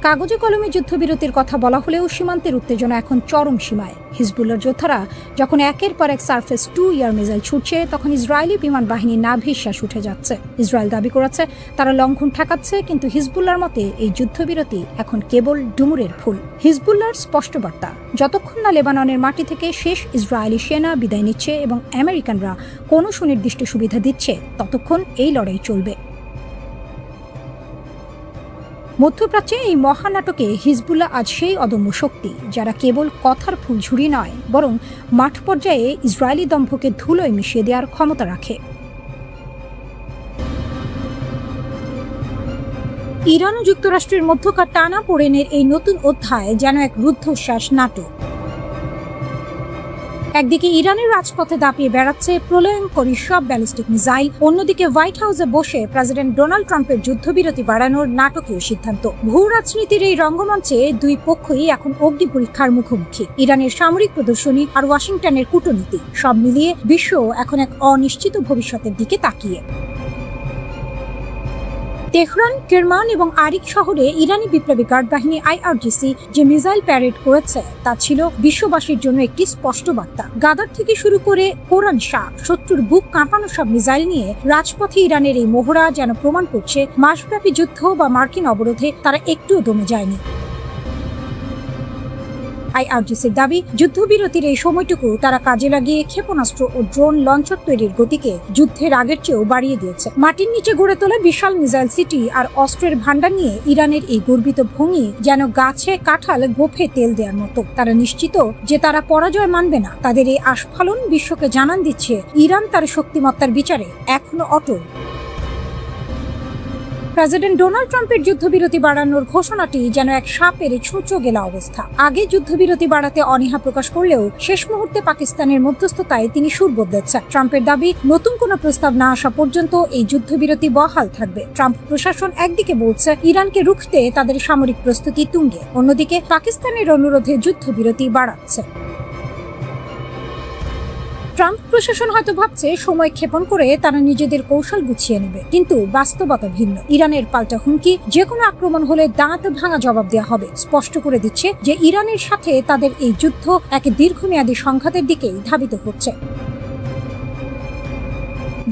কাগজে কলমে যুদ্ধবিরতির কথা বলা হলেও সীমান্তের উত্তেজনা এখন চরম সীমায়। হিজবুল্লাহর যোদ্ধারা যখন একের পর এক সারফেস 2 ইয়ার মিসাইল ছুটছে, তখন ইসরায়েলি বিমান বাহিনী নাভিশ্বাস উঠে যাচ্ছে। ইসরায়েল দাবি করেছে তারা লঙ্ঘন ঠেকাচ্ছে, কিন্তু হিজবুল্লাহর মতে এই যুদ্ধবিরতি এখন কেবল ডুমুরের ফুল। হিজবুল্লাহর স্পষ্ট বার্তা, যতক্ষণ না লেবাননের মাটি থেকে শেষ ইসরায়েলি সেনা বিদায় নিচ্ছে এবং আমেরিকানরা কোনো সুনির্দিষ্ট সুবিধা দিচ্ছে, ততক্ষণ এই লড়াই চলবে। মধ্যপ্রাচ্যে এই মহানাটকে হিজবুল্লাহ আজ সেই অদম্য শক্তি যারা কেবল কথার ফুলঝুরি নয়, বরং মাঠ পর্যায়ে ইসরায়েলি দম্ভকে ধুলোয় মিশিয়ে দেওয়ার ক্ষমতা রাখে। ইরান ও যুক্তরাষ্ট্রের মধ্যকার টানাপোড়েনের এই নতুন অধ্যায় যেন এক রুদ্ধশ্বাস নাটক। একদিকে ইরানের রাজপথে দাপিয়ে বেড়াচ্ছে প্রলয়ঙ্করী সব ব্যালিস্টিক মিসাইল, অন্যদিকে হোয়াইট হাউসে বসে প্রেসিডেন্ট ডোনাল্ড ট্রাম্পের যুদ্ধবিরতি বাড়ানোর নাটকীয় সিদ্ধান্ত। ভূ রাজনীতির এই রঙ্গমঞ্চে দুই পক্ষই এখন অগ্নি পরীক্ষার মুখোমুখি। ইরানের সামরিক প্রদর্শনী আর ওয়াশিংটনের কূটনীতি, সব মিলিয়ে বিশ্ব এখন এক অনিশ্চিত ভবিষ্যতের দিকে তাকিয়ে। তেহরান, কেরমান এবং আরিক শহরে ইরানি বিপ্লবী গার্ড বাহিনী IRGC যে মিসাইল প্যারেড করেছে, তা ছিল বিশ্ববাসীর জন্য একটি স্পষ্ট বার্তা। গাদার থেকে শুরু করে কোরআন শাহ, শত্রুর বুক কাঁপানো সব মিসাইল নিয়ে রাজপথে ইরানের এই মহড়া যেন প্রমাণ করছে মাসব্যাপী যুদ্ধ বা মার্কিন অবরোধে তারা একটুও দমে যায়নি। IRGCর দাবি, যুদ্ধবিরতির এই সময়টুকু তারা কাজে লাগিয়ে ক্ষেপণাস্ত্র ও ড্রোন লঞ্চার তৈরির গতিকে যুদ্ধের আগের চেয়েও বাড়িয়ে দিয়েছে। মাটির নিচে গড়ে তোলা বিশাল মিসাইল সিটি আর অস্ত্রের ভান্ডার নিয়ে ইরানের এই গর্বিত ভঙ্গি যেন গাছে কাঁঠাল গোফে তেল দেওয়ার মতো। তারা নিশ্চিত যে তারা পরাজয় মানবে না। তাদের এই আস্ফালন বিশ্বকে জানান দিচ্ছে ইরান তার শক্তিমত্তার বিচারে এখনো অটল। প্রেসিডেন্ট ডোনাল্ড ট্রাম্পের যুদ্ধবিরতি বাড়ানোর ঘোষণাটি যেন এক সাপের ছুঁচো গেলা অবস্থা। আগে যুদ্ধবিরতি বাড়াতে অনীহা প্রকাশ করলেও শেষ মুহূর্তে পাকিস্তানের মধ্যস্থতায় তিনি সুর বদলেছেন। ট্রাম্পের দাবি, নতুন কোনো প্রস্তাব না আসা পর্যন্ত এই যুদ্ধবিরতি বহাল থাকবে। ট্রাম্প প্রশাসন একদিকে বলছে ইরানকে রুখতে তাদের সামরিক প্রস্তুতি তুঙ্গে, অন্যদিকে পাকিস্তানের অনুরোধে যুদ্ধবিরতি বাড়াচ্ছে। ট্রাম্প প্রশাসন হয়তো ভাবছে সময় ক্ষেপণ করে তারা নিজেদের কৌশল গুছিয়ে নেবে, কিন্তু বাস্তবতা ভিন্ন। ইরানের পাল্টা হুমকি, যে কোনো আক্রমণ হলে দাঁত ভাঙা জবাব দেওয়া হবে, স্পষ্ট করে দিচ্ছে যে ইরানের সাথে তাদের এই যুদ্ধ এক দীর্ঘমেয়াদী সংঘাতের দিকেই ধাবিত হচ্ছে।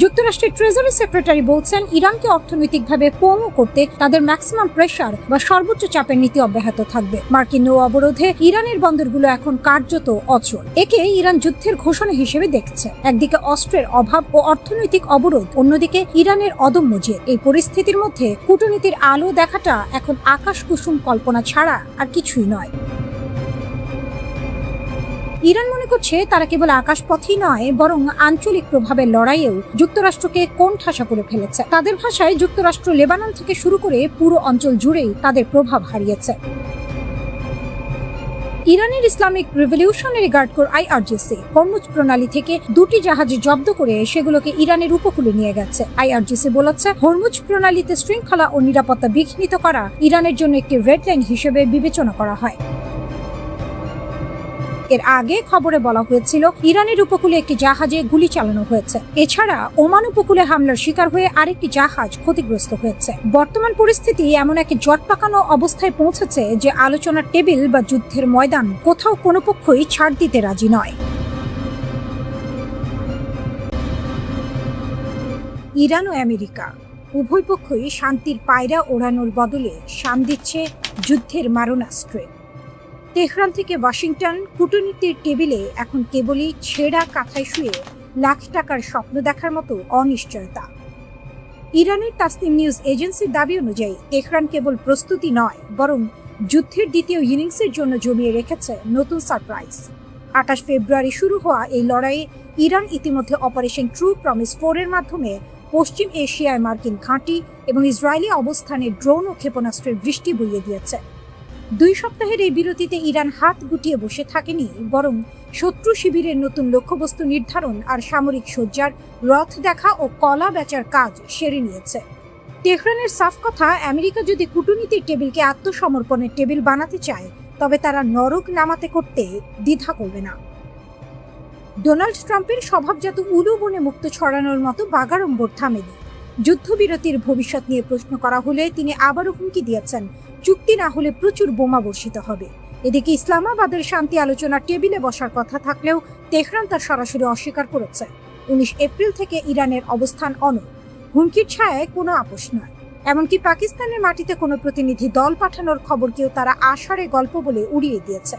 যুক্তরাষ্ট্রের ট্রেজারি সেক্রেটারি বলছেন ইরানকে অর্থনৈতিকভাবে পঙ্গু করতে তাদের ম্যাক্সিমাম প্রেসার বা সর্বোচ্চ চাপের নীতি অব্যাহত থাকবে। মার্কিন নৌ অবরোধে ইরানের বন্দরগুলো এখন কার্যত অচল। একে ইরান যুদ্ধের ঘোষণা হিসেবে দেখছে। একদিকে অস্ত্রের অভাব ও অর্থনৈতিক অবরোধ, অন্যদিকে ইরানের অদম্য জেদ। এই পরিস্থিতির মধ্যে কূটনীতির আলো দেখাটা এখন আকাশ কুসুম কল্পনা ছাড়া আর কিছুই নয়। ইরান মনে করছে তারা কেবল আকাশপথেই নয়, বরং আঞ্চলিক প্রভাবের লড়াইয়েও যুক্তরাষ্ট্রকে কোণঠাসা করে ফেলেছে। তাদের ভাষায় যুক্তরাষ্ট্র লেবানন থেকে শুরু করে পুরো অঞ্চল জুড়েই তাদের প্রভাব হারিয়েছে। ইরানের Islamic revolutionary guard corps IRGC Hormuz প্রণালী থেকে 2টি জাহাজ জব্দ করে সেগুলোকে ইরানের উপকূলে নিয়ে গেছে। আইআরজিসি বলেছে, হরমুজ প্রণালীতে শৃঙ্খলা ও নিরাপত্তা বিঘ্নিত করা ইরানের জন্য একটি রেড লাইন হিসেবে বিবেচনা করা হয়। এর আগে খবরে বলা হয়েছিল ইরানের উপকূলে একটি জাহাজে গুলি চালানো হয়েছে। এছাড়া ওমান উপকূলে হামলার শিকার হয়ে আরেকটি জাহাজ ক্ষতিগ্রস্ত হয়েছে। বর্তমান পরিস্থিতি এমন এক জট পাকানো অবস্থায় পৌঁছেছে যে আলোচনার টেবিল বা যুদ্ধের ময়দান কোথাও কোনো পক্ষই ছাড় দিতে রাজি নয়। ইরান ও আমেরিকা উভয় পক্ষই শান্তির পায়রা ওড়ানোর বদলে শান দিচ্ছে যুদ্ধের মারণাস্ত্রে। তেহরান থেকে ওয়াশিংটন কূটনীতির টেবিলে এখন কেবলই ছেঁড়া কাঁথায় শুয়ে লাখ টাকার স্বপ্ন দেখার মতো অনিশ্চয়তা। ইরানের তাসনিম নিউজ এজেন্সির দাবি অনুযায়ী তেহরান কেবল প্রস্তুতি নয়, বরং যুদ্ধের দ্বিতীয় ইনিংসের জন্য জমিয়ে রেখেছে নতুন সারপ্রাইজ। 28 ফেব্রুয়ারি শুরু হওয়া এই লড়াইয়ে ইরান ইতিমধ্যে অপারেশন ট্রু প্রমিস 4 এর মাধ্যমে পশ্চিম এশিয়ায় মার্কিন ঘাঁটি এবং ইসরায়েলি অবস্থানে ড্রোন ও ক্ষেপণাস্ত্রের বৃষ্টি বইয়ে দিয়েছে। 2 সপ্তাহের এই বিরতিতে ইরান হাত গুটিয়ে বসে থাকেনি, বরং শত্রু শিবিরের নতুন লক্ষ্যবস্তু নির্ধারণ আর সামরিক সজ্জার রথ দেখা ও কলা বেচার কাজ সেরে নিয়েছে। তেহরানের সাফ কথা, আমেরিকা যদি কূটনীতির টেবিলকে আত্মসমর্পণের টেবিল বানাতে চায়, তবে তারা নরক নামাতে করতে দ্বিধা করবে না। ডোনাল্ড ট্রাম্পের স্বভাবজাত উলু বনে মুক্ত ছড়ানোর মতো বাগাড়ম্বর থামেনি। যুদ্ধবিরতির ভবিষ্যৎ নিয়ে প্রশ্ন করা হলে তিনি আবারও হুমকি দিয়েছেন, চুক্তি না হলে প্রচুর বোমা বর্ষিত হবে। এদিকে ইসলামাবাদের শান্তি আলোচনার টেবিলে বসার কথা থাকলেও তেহরান তার সরাসরি অস্বীকার করেছে। 19 এপ্রিল থেকে ইরানের অবস্থান অনড়, হুমকির ছায়ায় কোনো আপোষ নয়। এমনকি পাকিস্তানের মাটিতে কোনো প্রতিনিধি দল পাঠানোর খবরকেও তারা আষাঢ়ে গল্প বলে উড়িয়ে দিয়েছে।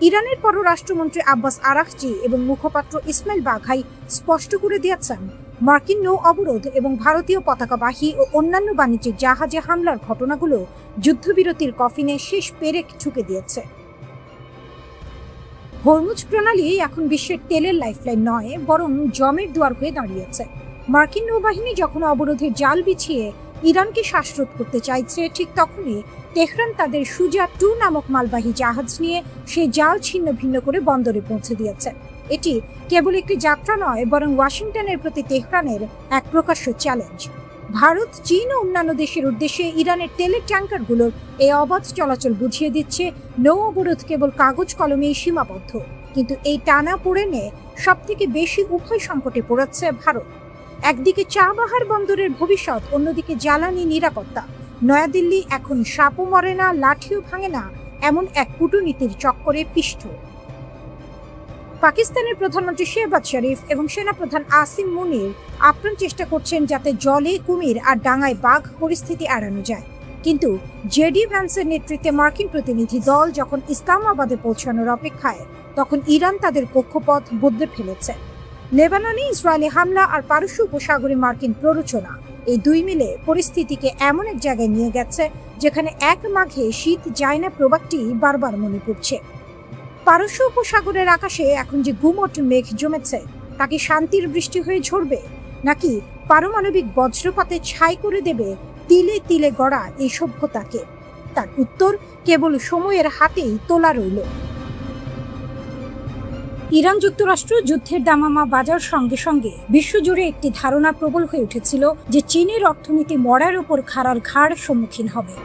ইরানের পররাষ্ট্রমন্ত্রী আব্বাস আরাকচি এবং মুখপাত্র ইসমাইল বাঘাই স্পষ্ট করে দিয়েছেন, মার্কিন নৌ অবরোধ এবং ভারতীয় পতাকাবাহী ও অন্যান্য বাণিজ্যিক জাহাজে হামলার ঘটনাগুলো যুদ্ধবিরতির কফিনে শেষ পেরেক ঠুকে দিয়েছে। হরমুজ প্রণালী এখন বিশ্বের তেলের লাইফলাইন নয়, বরং জমের দুয়ার হয়ে দাঁড়িয়েছে। মার্কিন নৌবাহিনী যখন অবরোধের জাল বিছিয়ে ইরানকে শ্বাসরোধ করতে চাইছে, ঠিক তখনই তেহরান তাদের সুজা 2 নামক মালবাহী জাহাজ নিয়ে সেই জাল ছিন্ন ভিন্ন করে বন্দরে পৌঁছে দিয়েছে। এটি কেবল একটি যাত্রা নয়, বরং ওয়াশিংটনের প্রতি তেহরানের এক প্রকাশ্য চ্যালেঞ্জ। ভারত, চীন ও অন্যান্য দেশের উদ্দেশ্যে ইরানের তেলের ট্যাঙ্কারগুলোর এই অবাধ চলাচল বুঝিয়ে দিচ্ছে নৌ অবরোধ কেবল কাগজ কলমেই সীমাবদ্ধ। কিন্তু এই টানা পোড়েনে সবথেকে বেশি উভয় সংকটে পড়েছে ভারত। একদিকে চাবাহার বন্দরের ভবিষ্যৎ, অন্যদিকে জ্বালানি নিরাপত্তা। নয়াদিল্লি এখন সাপও মরে না, লাঠিও ভাঙে না, এমন এক কূটনীতির চক্করে পিষ্ট। পাকিস্তানের প্রধানমন্ত্রী শেহবাজ শরীফ এবং সেনাপ্রধান আসিম মুনির আপ্রাণ চেষ্টা করছেন যাতে জলে কুমির আর ডাঙায় বাঘ পরিস্থিতি এড়ানো যায়। কিন্তু জেডি ভ্যান্সের নেতৃত্বে মার্কিন প্রতিনিধি দল যখন ইসলামাবাদে পৌঁছানোর অপেক্ষায়, তখন ইরান তাদের কক্ষপথ বদলে ফেলেছে। লেবাননে ইসরায়েলি হামলা আর পারস্য উপসাগরে মার্কিন প্ররোচনা, এই 2 মিলে পরিস্থিতিকে এমন এক জায়গায় নিয়ে গেছে যেখানে এক মাঘে শীত যায় না প্রবাদটি বারবার মনে পড়ছে। পারস্য উপসাগরের আকাশে এখন যে গুমট মেঘ জমেছে, তা কি শান্তির বৃষ্টি হয়ে ঝরবে, নাকি পারমাণবিক বজ্রপাতে ছাই করে দেবে তিলে তিলে গড়া এই সভ্যতাকে? তার উত্তর কেবল সময়ের হাতেই তোলা রইল। ইরান যুক্তরাষ্ট্র যুদ্ধের দামামা বাজার সঙ্গে সঙ্গে বিশ্বজুড়ে একটি ধারণা প্রবল হয়ে উঠেছিল যে চীনের অর্থনীতি মরার উপর খাড়ার ঘাড় সম্মুখীন হবে।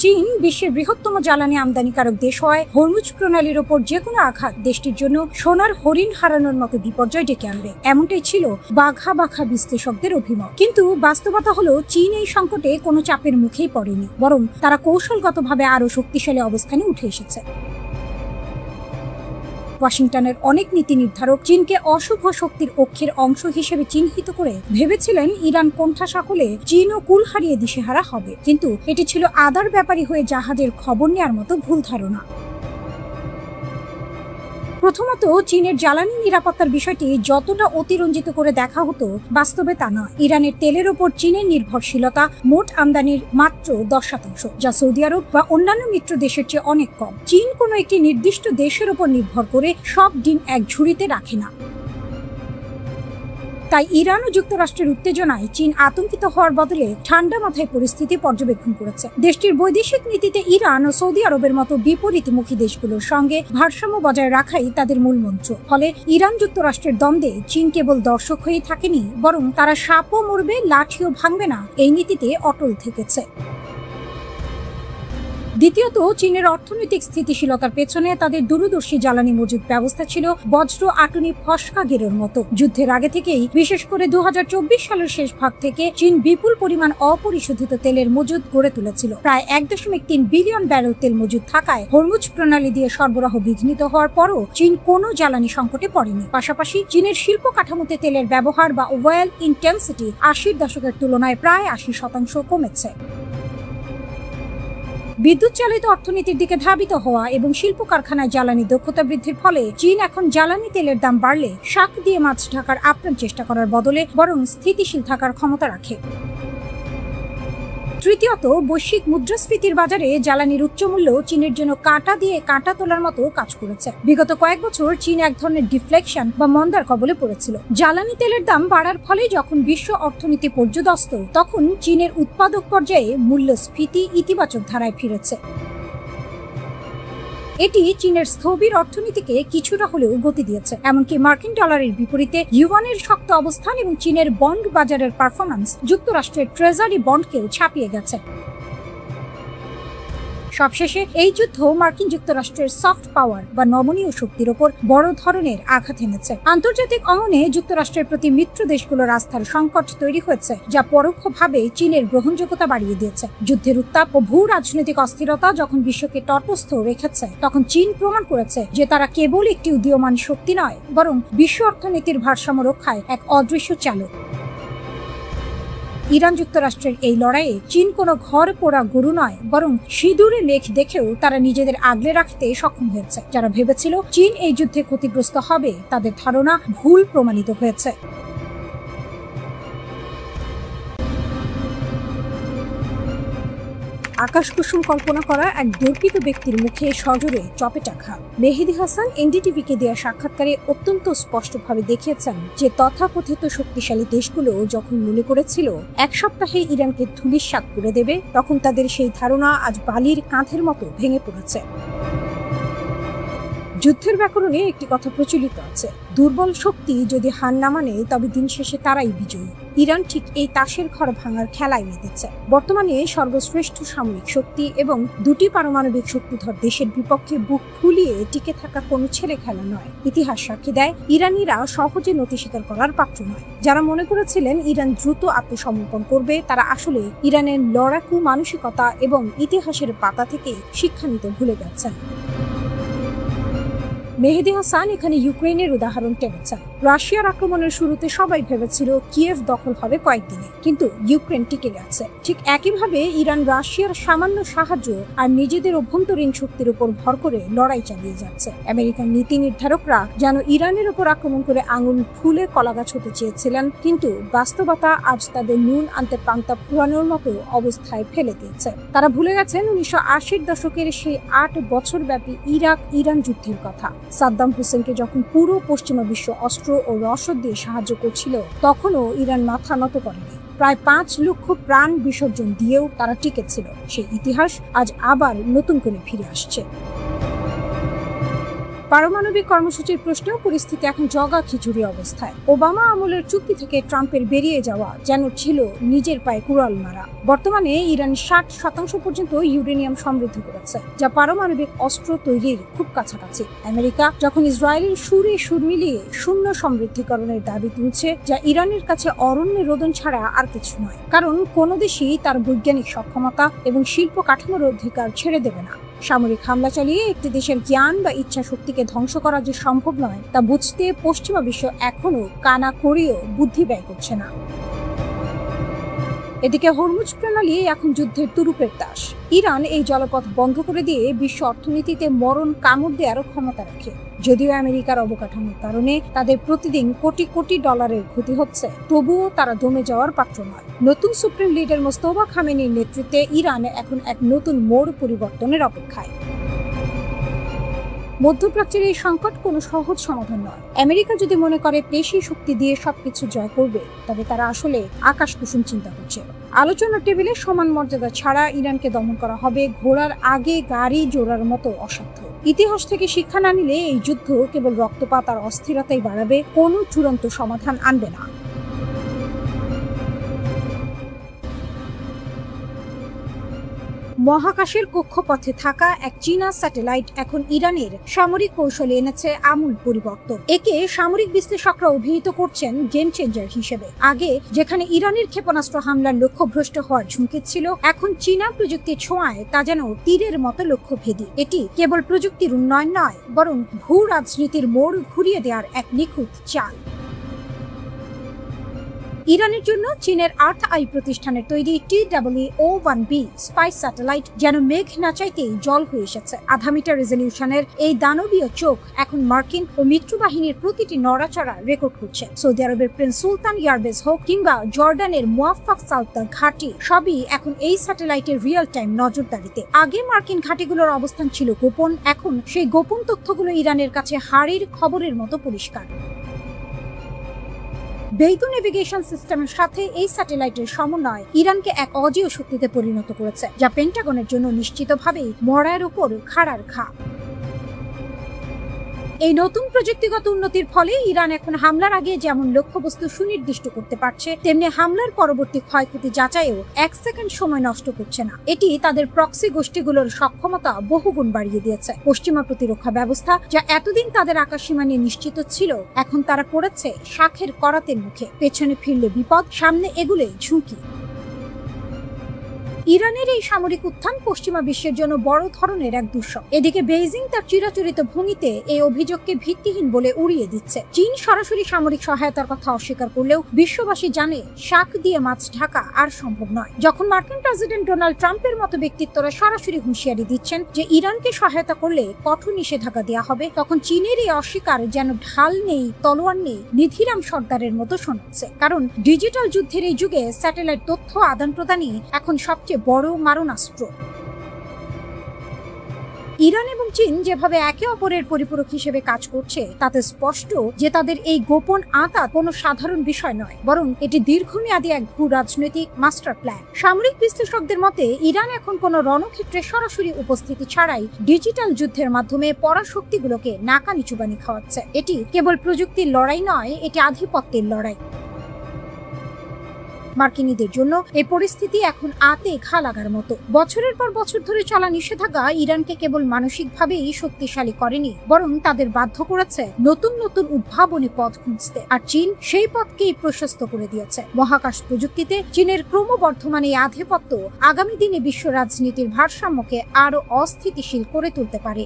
চীন বিশ্বের বৃহত্তম জ্বালানি আমদানিকারক দেশ হয়, হরমুজ প্রণালীর ওপর যে কোনো আঘাত দেশটির জন্য সোনার হরিণ হারানোর মতো বিপর্যয় ডেকে আনবে, এমনটাই ছিল বাঘা বাঘা বিশ্লেষকদের অভিমত। কিন্তু বাস্তবতা হলো, চীন এই সংকটে কোনো চাপের মুখেই পড়েনি, বরং তারা কৌশলগতভাবে আরো শক্তিশালী অবস্থানে উঠে এসেছে। ওয়াশিংটনের অনেক নীতি নির্ধারক চীনকে অশুভ শক্তির অক্ষের অংশ হিসেবে চিহ্নিত করে ভেবেছিলেন ইরান কোণঠাসা হলে চীনও কুল হারিয়ে দিশেহারা হবে। কিন্তু এটি ছিল আদার ব্যাপারী হয়ে জাহাজের খবর নেওয়ার মতো ভুল ধারণা। প্রথমত, চীনের জ্বালানি নিরাপত্তার বিষয়টি যতটা অতিরঞ্জিত করে দেখা হতো, বাস্তবে তা নয়। ইরানের তেলের ওপর চীনের নির্ভরশীলতা মোট আমদানির মাত্র 10%, যা সৌদি আরব বা অন্যান্য মিত্র দেশের চেয়ে অনেক কম। চীন কোনো একটি নির্দিষ্ট দেশের ওপর নির্ভর করে সব ডিম এক ঝুড়িতে রাখে না। তাই ইরান ও যুক্তরাষ্ট্রের উত্তেজনায় চীন আতঙ্কিত হওয়ার বদলে ঠান্ডা মাথায় পরিস্থিতি পর্যবেক্ষণ করেছে। দেশটির বৈদেশিক নীতিতে ইরান ও সৌদি আরবের মতো বিপরীতমুখী দেশগুলোর সঙ্গে ভারসাম্য বজায় রাখাই তাদের মূল মন্ত্র। ফলে ইরান যুক্তরাষ্ট্রের দ্বন্দ্বে চীন কেবল দর্শক হয়েই থাকেনি, বরং তারা সাপও মরবে লাঠিও ভাঙবে না এই নীতিতে অটল থেকেছে। দ্বিতীয়ত, চীনের অর্থনৈতিক স্থিতিশীলতার পেছনে তাদের দূরদর্শী জ্বালানি মজুদ ব্যবস্থা ছিল বজ্র আটুনি ফসকা গেরোর মতো। যুদ্ধের আগে থেকেই, বিশেষ করে 2024 সালের শেষ ভাগ থেকে চীন বিপুল পরিমাণ অপরিশোধিত তেলের মজুদ গড়ে তুলেছিল। প্রায় 1.3 বিলিয়ন ব্যারেল তেল মজুদ থাকায় হরমুজ প্রণালী দিয়ে সরবরাহ বিঘ্নিত হওয়ার পরও চীন কোনো জ্বালানি সংকটে পড়েনি। পাশাপাশি চীনের শিল্প কাঠামোতে তেলের ব্যবহার বা ওয়েল ইন্টেন্সিটি 80-র দশকের তুলনায় প্রায় 80% কমেছে। বিদ্যুৎ চালিত অর্থনীতির দিকে ধাবিত হওয়া এবং শিল্প কারখানায় জ্বালানি দক্ষতা বৃদ্ধির ফলে চীন এখন জ্বালানি তেলের দাম বাড়লে শাক দিয়ে মাছ ঢাকার আপ্রাণ চেষ্টা করার বদলে বরং স্থিতিশীল থাকার ক্ষমতা রাখে। তৃতীয়ত, বৈশ্বিক মুদ্রাস্ফীতির বাজারে জ্বালানির উচ্চমূল্য চীনের জন্য কাঁটা দিয়ে কাঁটা তোলার মতো কাজ করেছে। বিগত কয়েক বছর চীন এক ধরনের ডিফ্লেকশন বা মন্দার কবলে পড়েছিল। জ্বালানি তেলের দাম বাড়ার ফলে যখন বিশ্ব অর্থনীতি পর্যদস্ত, তখন চীনের উৎপাদক পর্যায়ে মূল্যস্ফীতি ইতিবাচক ধারায় ফিরেছে। এটি চীনের স্থবির অর্থনীতিকে কিছুটা হলেও গতি দিয়েছে। এমনকি মার্কিন ডলারের বিপরীতে ইউয়ানের শক্ত অবস্থান এবং চীনের বন্ড বাজারের পারফরম্যান্স যুক্তরাষ্ট্রের ট্রেজারি বন্ডকেও ছাপিয়ে গেছে। সবশেষে এই যুদ্ধ মার্কিন যুক্তরাষ্ট্রের সফট পাওয়ার বা নমনীয় শক্তির ওপর বড় ধরনের আঘাত এনেছে। আন্তর্জাতিক অঙ্গনে যুক্তরাষ্ট্রের প্রতি মিত্র দেশগুলোর আস্থার সংকট তৈরি হয়েছে, যা পরোক্ষভাবে চীনের গ্রহণযোগ্যতা বাড়িয়ে দিয়েছে। যুদ্ধের উত্তাপ ও ভূ রাজনৈতিক অস্থিরতা যখন বিশ্বকে তটস্থ রেখেছে, তখন চীন প্রমাণ করেছে যে তারা কেবল একটি উদীয়মান শক্তি নয়, বরং বিশ্ব অর্থনীতির ভারসাম্য রক্ষায় এক অদৃশ্য চালক। ইরান যুক্তরাষ্ট্রের এই লড়াইয়ে চীন কোনো ঘর পোড়া গরু নয়, বরং সিঁদুরে লেখ দেখেও তারা নিজেদের আগলে রাখতে সক্ষম হয়েছে। যারা ভেবেছিল চীন এই যুদ্ধে ক্ষতিগ্রস্ত হবে, তাদের ধারণা ভুল প্রমাণিত হয়েছে। আকাশ কুসুম কল্পনা করা এক দুর্বৃত্ত ব্যক্তির মুখে সজোরে চপেটাঘাত। মেহেদী হাসান এনডিটিভিকে দেওয়া সাক্ষাৎকারে অত্যন্ত স্পষ্টভাবে দেখিয়েছেন যে তথাকথিত শক্তিশালী দেশগুলো যখন মনে করেছিল এক সপ্তাহে ইরানকে ধূলিসাৎ করে দেবে, তখন তাদের সেই ধারণা আজ বালির কাঁধের মতো ভেঙে পড়েছে। যুদ্ধের ব্যাকরণে একটি কথা প্রচলিত আছে, দুর্বল শক্তি যদি হার না মানে তবে দিন শেষে তারাই বিজয়ী। ইরান ঠিক এই তাসের ঘর ভাঙার খেলায় মেতেছে। বর্তমানে সর্বশ্রেষ্ঠ সামরিক শক্তি এবং দুটি পারমাণবিক শক্তিধর দেশের বিপক্ষে বুক ফুলিয়ে টিকে থাকা কোনো ছেলে খেলা নয়। ইতিহাস সাক্ষী দেয় ইরানিরা সহজে নতি স্বীকার করার পাত্র নয়। যারা মনে করেছিলেন ইরান দ্রুত আত্মসমর্পণ করবে, তারা আসলে ইরানের লড়াকু মানসিকতা এবং ইতিহাসের পাতা থেকে শিক্ষা নিতে ভুলে গেছেন। মেহেদী হাসান এখানে ইউক্রেনের উদাহরণ টেনেছেন। রাশিয়ার আক্রমণের শুরুতে সবাই ভেবেছিল কিয়েভ দখল হবে কয়েকদিনে, কিন্তু ইউক্রেন টিকে গেছে। ঠিক একইভাবে ইরান রাশিয়ার সামান্য সাহায্য আর নিজেদের অভ্যন্তরীণ শক্তির উপর ভর করে লড়াই চালিয়ে যাচ্ছে। আমেরিকান নীতি নির্ধারকরা যেন ইরানের উপর আক্রমণ করে আঙুল ফুলে কলাগাছ হতে চেয়েছিলেন, কিন্তু বাস্তবতা আজ তাদের নুন আনতে পান্তা ফুরানোর মতো অবস্থায় ফেলে দিয়েছে। তারা ভুলে গেছেন 1980-র দশকের সেই 8 বছর ব্যাপী ইরাক ইরান যুদ্ধের কথা। সাদ্দাম হোসেনকে যখন পুরো পশ্চিমা বিশ্ব অস্ত্র ও রসদ দিয়ে সাহায্য করছিল, তখনও ইরান মাথা নত করেনি। প্রায় 5 লক্ষ প্রাণ বিসর্জন দিয়েও তারা টিকেছিল। সেই ইতিহাস আজ আবার নতুন করে ফিরে আসছে। পারমাণবিক কর্মসূচির প্রশ্নেও পরিস্থিতি এখন জগা খিচুড়ি অবস্থায়। ওবামা আমলের চুক্তি থেকে ট্রাম্পের বেরিয়ে যাওয়া যেন ছিল নিজের পায়ে কুড়াল মারা। বর্তমানে ইরান 60% পর্যন্ত ইউরেনিয়াম সমৃদ্ধ করেছে, যা পারমাণবিক অস্ত্র তৈরির খুব কাছাকাছি। আমেরিকা যখন ইসরায়েলের সুরে সুর মিলিয়ে শূন্য সমৃদ্ধিকরণের দাবি তুলছে, যা ইরানের কাছে অরণ্যে রোদন ছাড়া আর কিছু নয়। কারণ কোনো দেশই তার বৈজ্ঞানিক সক্ষমতা এবং শিল্প কাঠামোর অধিকার ছেড়ে দেবে না। সামরিক হামলা চালিয়ে একটি দেশের জ্ঞান বা ইচ্ছা শক্তিকে ধ্বংস করা যে সম্ভব নয়, তা বুঝতে পশ্চিমা বিশ্ব এখনো কানা করেও বুদ্ধি ব্যয় করছে না। এদিকে হরমুজ প্রণালী এখন যুদ্ধের তুরুপের তাস। ইরান এই জলপথ বন্ধ করে দিয়ে বিশ্ব অর্থনীতিতে মরণ কামড় দেওয়ারও ক্ষমতা রাখে। যদিও আমেরিকার অবকাঠামোর কারণে তাদের প্রতিদিন কোটি কোটি ডলারের ক্ষতি হচ্ছে, তবুও তারা দমে যাওয়ার পাত্র নয়। নতুন সুপ্রিম লিডার মোস্তফা খামেনির নেতৃত্বে ইরান এখন এক নতুন মোড় পরিবর্তনের অপেক্ষায়। মধ্যপ্রাচ্যের এই সংকট কোনো সহজ সমাধান নয়। আমেরিকা যদি মনে করে পেশি শক্তি দিয়ে সবকিছু জয় করবে, তবে তারা আসলে আকাশ কুসুম চিন্তা করছে। আলোচনার টেবিলে সমান মর্যাদা ছাড়া ইরানকে দমন করা হবে ঘোড়ার আগে গাড়ি জোড়ার মতো অসাধ্য। ইতিহাস থেকে শিক্ষা না নিলে এই যুদ্ধ কেবল রক্তপাত আর অস্থিরতাই বাড়াবে, কোনো চূড়ান্ত সমাধান আনবে না। মহাকাশের কক্ষপথে থাকা এক চীনা স্যাটেলাইট এখন ইরানের সামরিক কৌশলে এনেছে আমূল পরিবর্তন। একে সামরিক বিশ্লেষকরা অভিহিত করছেন গেম চেঞ্জার হিসেবে। আগে যেখানে ইরানের ক্ষেপণাস্ত্র হামলার লক্ষ্যভ্রষ্ট হওয়ার ঝুঁকি ছিল, এখন চীনা প্রযুক্তির ছোঁয়ায় তা যেন তীরের মতো লক্ষ্যভেদী। এটি কেবল প্রযুক্তির উন্নয়ন নয়, বরং ভূ রাজনীতির মোড় ঘুরিয়ে দেওয়ার এক নিখুঁত চাল। ইরানের জন্য চীনের আর্থ আই প্রতিষ্ঠানের তৈরি TWO-1B স্পাইস স্যাটেলাইট যেন মেঘ না চাইতেই জল হয়ে এসেছে। 0.5 মিটার রেজলিউশনের এই দানবীয় চোখ এখন মার্কিন ও মিত্র বাহিনীর প্রতিটি নড়াচড়া রেকর্ড করছে। সৌদি আরবের প্রিন্স সুলতান এয়ারবেস হোক কিংবা জর্ডানের মুয়াফফাক সালতা ঘাঁটি, সবই এখন এই স্যাটেলাইটের রিয়েল টাইম নজরদারিতে। আগে মার্কিন ঘাঁটিগুলোর অবস্থান ছিল গোপন, এখন সেই গোপন তথ্যগুলো ইরানের কাছে হাড়ির খবরের মতো পরিষ্কার। বেইদু নেভিগেশন সিস্টেমের সাথে এই স্যাটেলাইটের সমন্বয় ইরানকে এক অজেয় শক্তিতে পরিণত করেছে, যা পেন্টাগনের জন্য নিশ্চিতভাবেই মরার উপর খাড়ার ঘা। এই নতুন প্রযুক্তিগত উন্নতির ফলে ইরান এখন হামলার আগে যেমন লক্ষ্যবস্তু সুনির্দিষ্ট করতে পারছে, তেমনি হামলার পরবর্তী ক্ষয়ক্ষতি যাচাইও 1 সেকেন্ড সময় নষ্ট করছে না। এটি তাদের প্রক্সি গোষ্ঠীগুলোর সক্ষমতা বহুগুণ বাড়িয়ে দিয়েছে। পশ্চিমা প্রতিরক্ষা ব্যবস্থা, যা এতদিন তাদের আকাশসীমা নিয়ে নিশ্চিত ছিল, এখন তারা পড়েছে শাখের করাতের মুখে। পেছনে ফিরলে বিপদ, সামনে এগুলে ঝুঁকি। ইরানের এই সামরিক উত্থান পশ্চিমা বিশ্বের জন্য বড় ধরনের এক দুঃস্বপ্ন। এদিকে বেইজিং তার চিরাচরিত ভঙ্গিতে এই অভিযোগকে ভিত্তিহীন বলে উড়িয়ে দিচ্ছে। চীন সরাসরি সামরিক সহায়তার কথা অস্বীকার করলেও বিশ্ববাসী জানে শাক দিয়ে মাছ ঢাকা আর সম্ভব নয়। যখন মার্কিন প্রেসিডেন্ট ডোনাল্ড ট্রাম্পের মতো ব্যক্তিত্বরা সরাসরি হুঁশিয়ারি দিচ্ছেন যে ইরানকে সহায়তা করলে কঠোর নিষেধাজ্ঞা দেওয়া হবে, তখন চীনের এই অস্বীকার যেন ঢাল নেই, তলোয়ার নেই, নিধিরাম সর্দারের মতো শোনাচ্ছে। কারণ ডিজিটাল যুদ্ধের এই যুগে স্যাটেলাইট তথ্য আদান প্রদানই এখন সবচেয়ে বড় মারণাস্ত্র। ইরান এবং চীন যেভাবে একে অপরের পরিপূরক হিসেবে কাজ করছে, তাতে স্পষ্ট যে তাদের এই গোপন আঁতাত কোনো সাধারণ বিষয় নয়, বরং এটি দীর্ঘমেয়াদী এক ভূ রাজনৈতিক মাস্টার প্ল্যান। সামরিক বিশ্লেষকদের মতে ইরান এখন কোনো রণক্ষেত্রে সরাসরি উপস্থিতি ছাড়াই ডিজিটাল যুদ্ধের মাধ্যমে পরাশক্তিগুলোকে নাকানি চুবানি খাওয়াচ্ছে। এটি কেবল প্রযুক্তির লড়াই নয়, এটি আধিপত্যের লড়াই। মার্কিনীদের জন্য এই পরিস্থিতি এখন আতে ঘা লাগার মতো। বছরের পর বছর ধরে চলা নিষেধাজ্ঞা ইরানকে কেবল মানসিকভাবেই শক্তিশালী করেনি, বরং তাদের বাধ্য করেছে নতুন নতুন উদ্ভাবনী পথ খুঁজতে। আর চীন সেই পথকেই প্রশস্ত করে দিয়েছে। মহাকাশ প্রযুক্তিতে চীনের ক্রমবর্ধমান এই আধিপত্য আগামী দিনে বিশ্ব রাজনীতির ভারসাম্যকে আরো অস্থিতিশীল করে তুলতে পারে।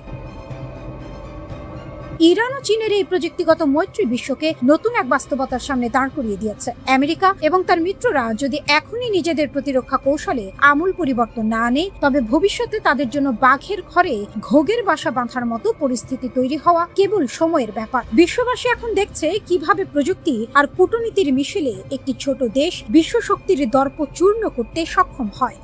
ইরান ও চীনের এই প্রযুক্তিগত মৈত্রী বিশ্বকে নতুন এক বাস্তবতার সামনে দাঁড় করিয়ে দিয়েছে। আমেরিকা এবং তার মিত্ররা যদি এখনই নিজেদের প্রতিরক্ষা কৌশলে আমূল পরিবর্তন না আনে, তবে ভবিষ্যতে তাদের জন্য বাঘের ঘরে ঘোগের বাসা বাঁধার মতো পরিস্থিতি তৈরি হওয়া কেবল সময়ের ব্যাপার। বিশ্ববাসী এখন দেখছে কিভাবে প্রযুক্তি আর কূটনীতির মিশেলে একটি ছোট দেশ বিশ্ব শক্তির দর্প চূর্ণ করতে সক্ষম হয়।